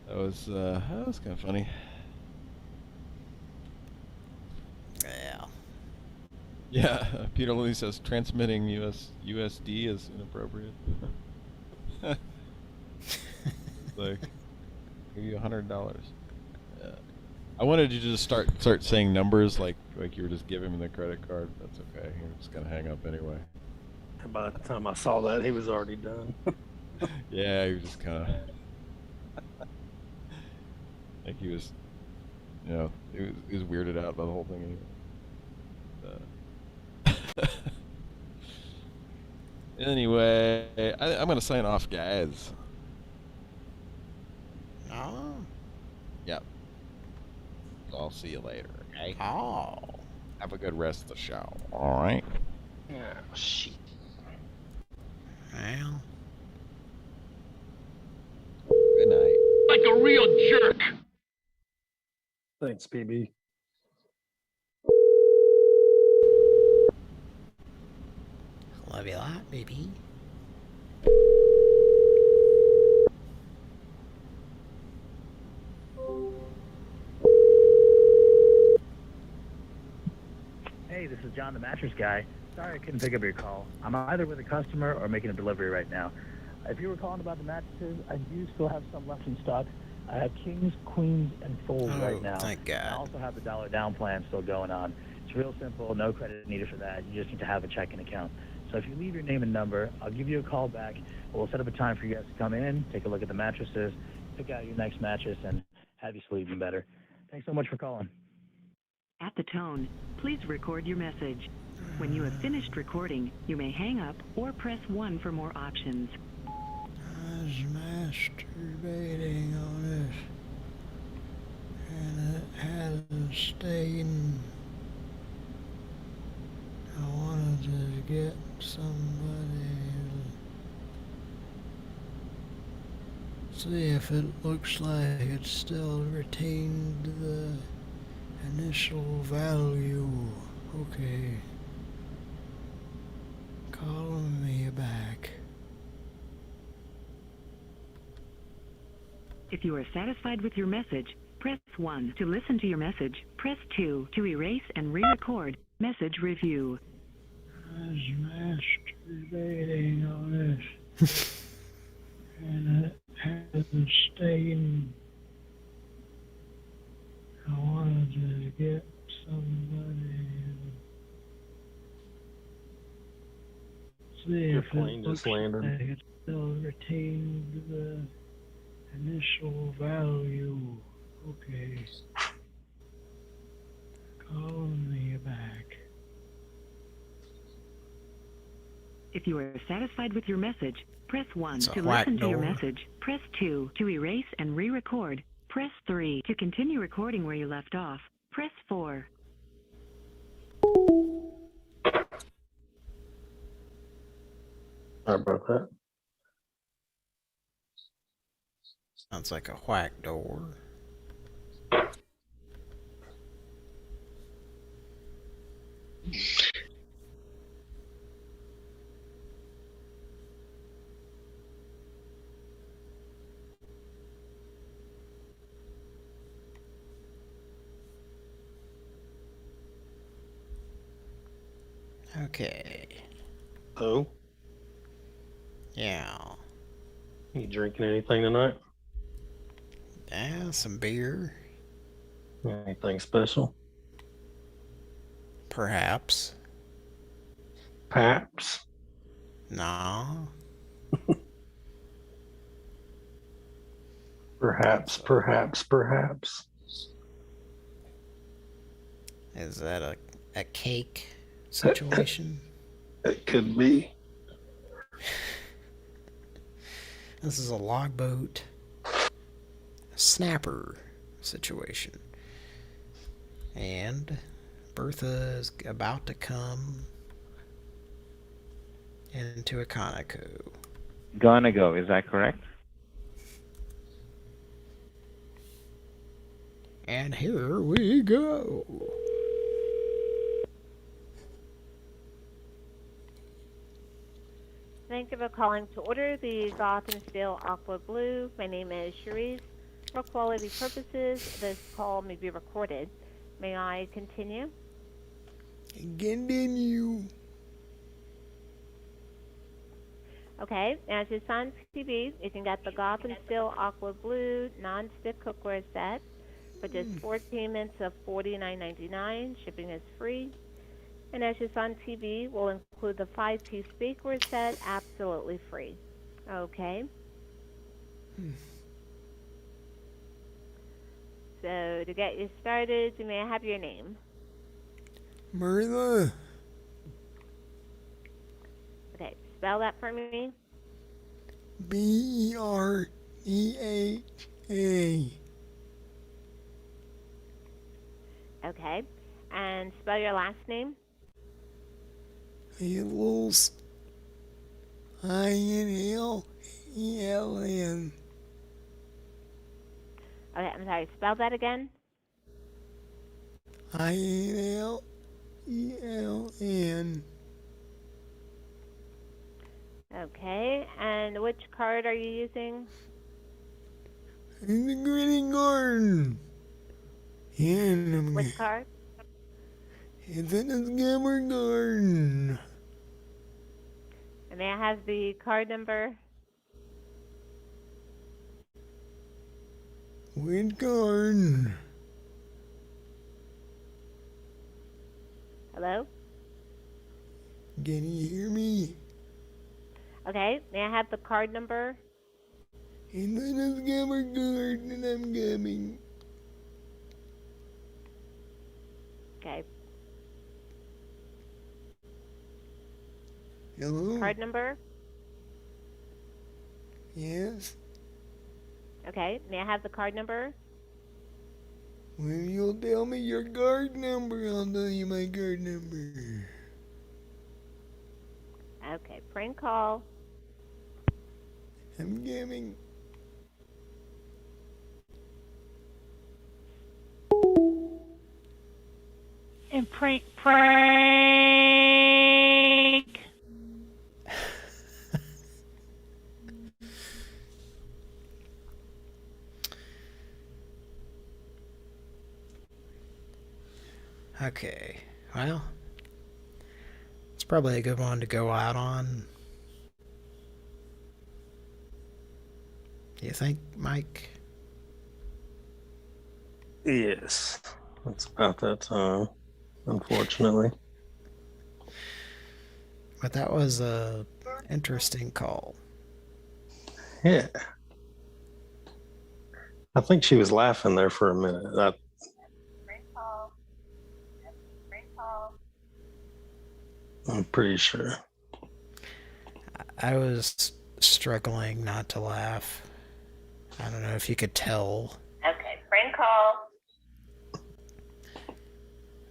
that was kind of funny. Yeah. Yeah, Peter Lee says transmitting USD is inappropriate. Like, give you $100. Yeah. I wanted you to just start saying numbers like you were just giving him the credit card. That's okay. He was gonna hang up anyway. By the time I saw that, he was already done. Yeah, he was just kind of like he was, he was weirded out by the whole thing anyway. Anyway, I'm going to sign off, guys. Oh. Yep. I'll see you later, okay? Oh. Have a good rest of the show, all right? Oh, shit. Well. Good night. Like a real jerk. Thanks, PB. Love you a lot, baby. Hey, this is John the mattress guy. Sorry I couldn't pick up your call. I'm either with a customer or making a delivery right now. If you were calling about the mattresses, I do still have some left in stock. I have kings, queens, and fulls right now. Thank God. I also have the $1 down plan still going on. It's real simple, no credit needed for that. You just need to have a checking account. So if you leave your name and number, I'll give you a call back. We'll set up a time for you guys to come in, take a look at the mattresses, pick out your next mattress, and have you sleep even better. Thanks so much for calling. At the tone, please record your message. When you have finished recording, you may hang up or press 1 for more options. I was masturbating on it, and it had a stain. I wanted to get somebody to see if it looks like it still retained the initial value. Okay. Calling me back. If you are satisfied with your message, press 1 to listen to your message. Press 2 to erase and re-record. Message review. I was masturbating on it, and it had a stain. I wanted to get somebody to see Your if plane it just looks landed. like it still retained the initial value. Okay. Calling me back. If you are satisfied with your message, press 1 It's a to whack listen to your door. message. Press 2 to erase and re-record. Press 3 to continue recording where you left off. Press 4. Sorry about that. Sounds like a whack door. Okay. Oh? Yeah. You drinking anything tonight? Yeah, some beer. Anything special? Perhaps. Paps? No. Perhaps. Is that a cake situation? It could be. This is a logboat snapper situation. And Bertha is about to come into a Conoco. Gonna go, is that correct? And here we go. Thank you for calling to order the Gotham Steel Aqua Blue. My name is Cherise. For quality purposes, this call may be recorded. May I continue? Continue. Okay, as your son's TV, you can get the Gotham Steel Aqua Blue non-stick cookware set for just 4 payments of $49.99. Shipping is free. And as your son TV will include the 5-piece bakeware set absolutely free. Okay. So to get you started, may I have your name? Martha. Okay, spell that for me? Bertha. Okay. And spell your last name? Hills. Inleln. Okay, I'm sorry. Spell that again. Inleln. Okay. And which card are you using? In the green garden. Which card? It's in the Gammer Garden. And may I have the card number? Which garden? Hello? Can you hear me? Okay. May I have the card number? In the Gammer Garden, I'm coming. Okay. Hello? Card number? Yes? Okay. May I have the card number? When you'll tell me your card number, I'll tell you my card number. Okay. Prank call. I'm coming. And prank. Okay, well, it's probably a good one to go out on. Do you think, Mike? Yes. It's about that time, unfortunately. But that was a interesting call. Yeah. I think she was laughing there for a minute. I'm pretty sure. I was struggling not to laugh. I don't know if you could tell. Okay. Prank call.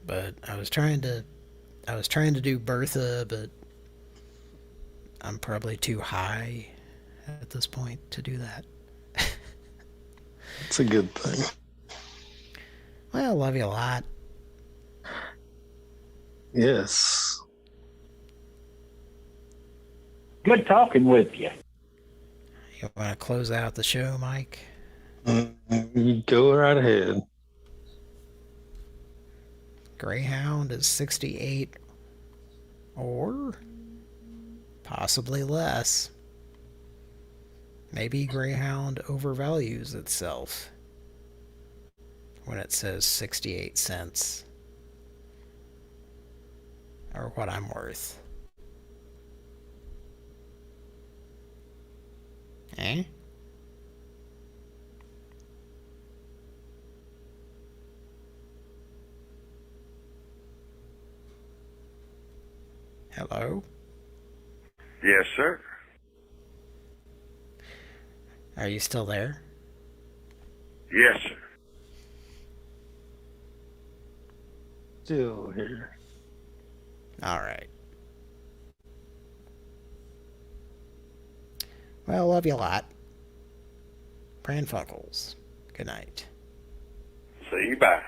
But I was trying to do Bertha, but I'm probably too high at this point to do that. It's a good thing. Well, I love you a lot. Yes. Good talking with you. You want to close out the show, Mike? You go right ahead. Greyhound is 68 or possibly less. Maybe Greyhound overvalues itself when it says 68 cents, or what I'm worth. Eh? Hello? Yes, sir. Are you still there? Yes, sir. Still here. All right. Well, love you a lot. Pran Funkels. Good night. See you. Bye.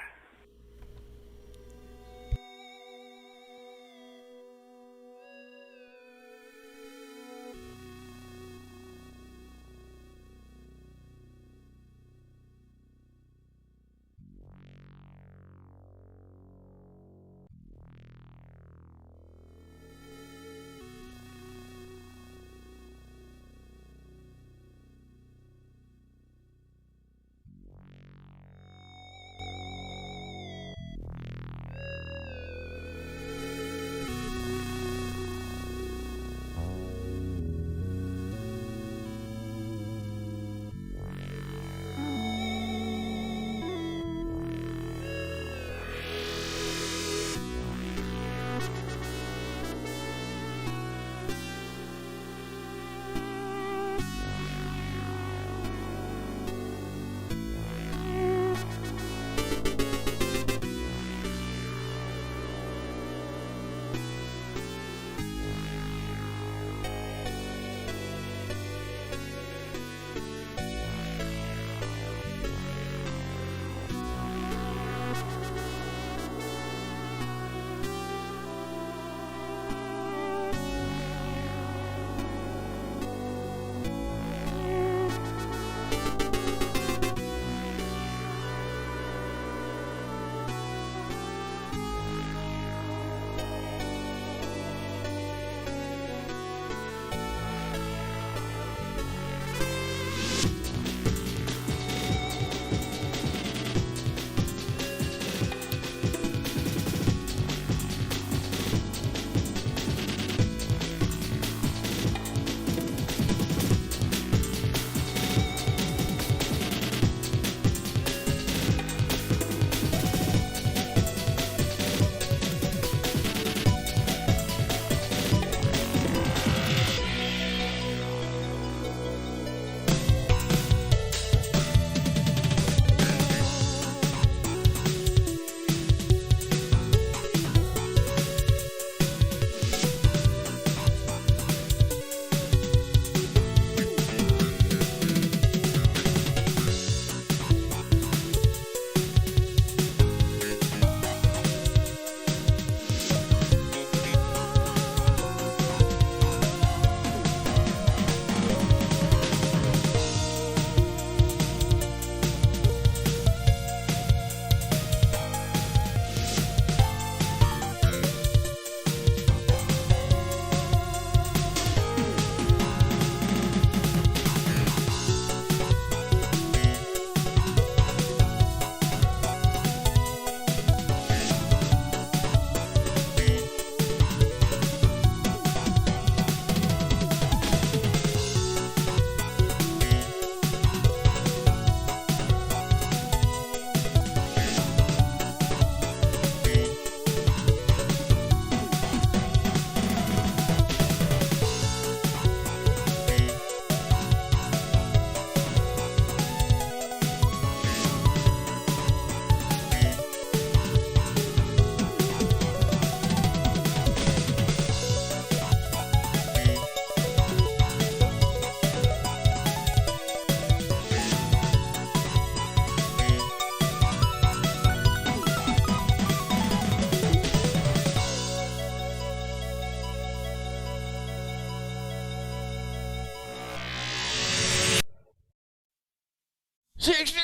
60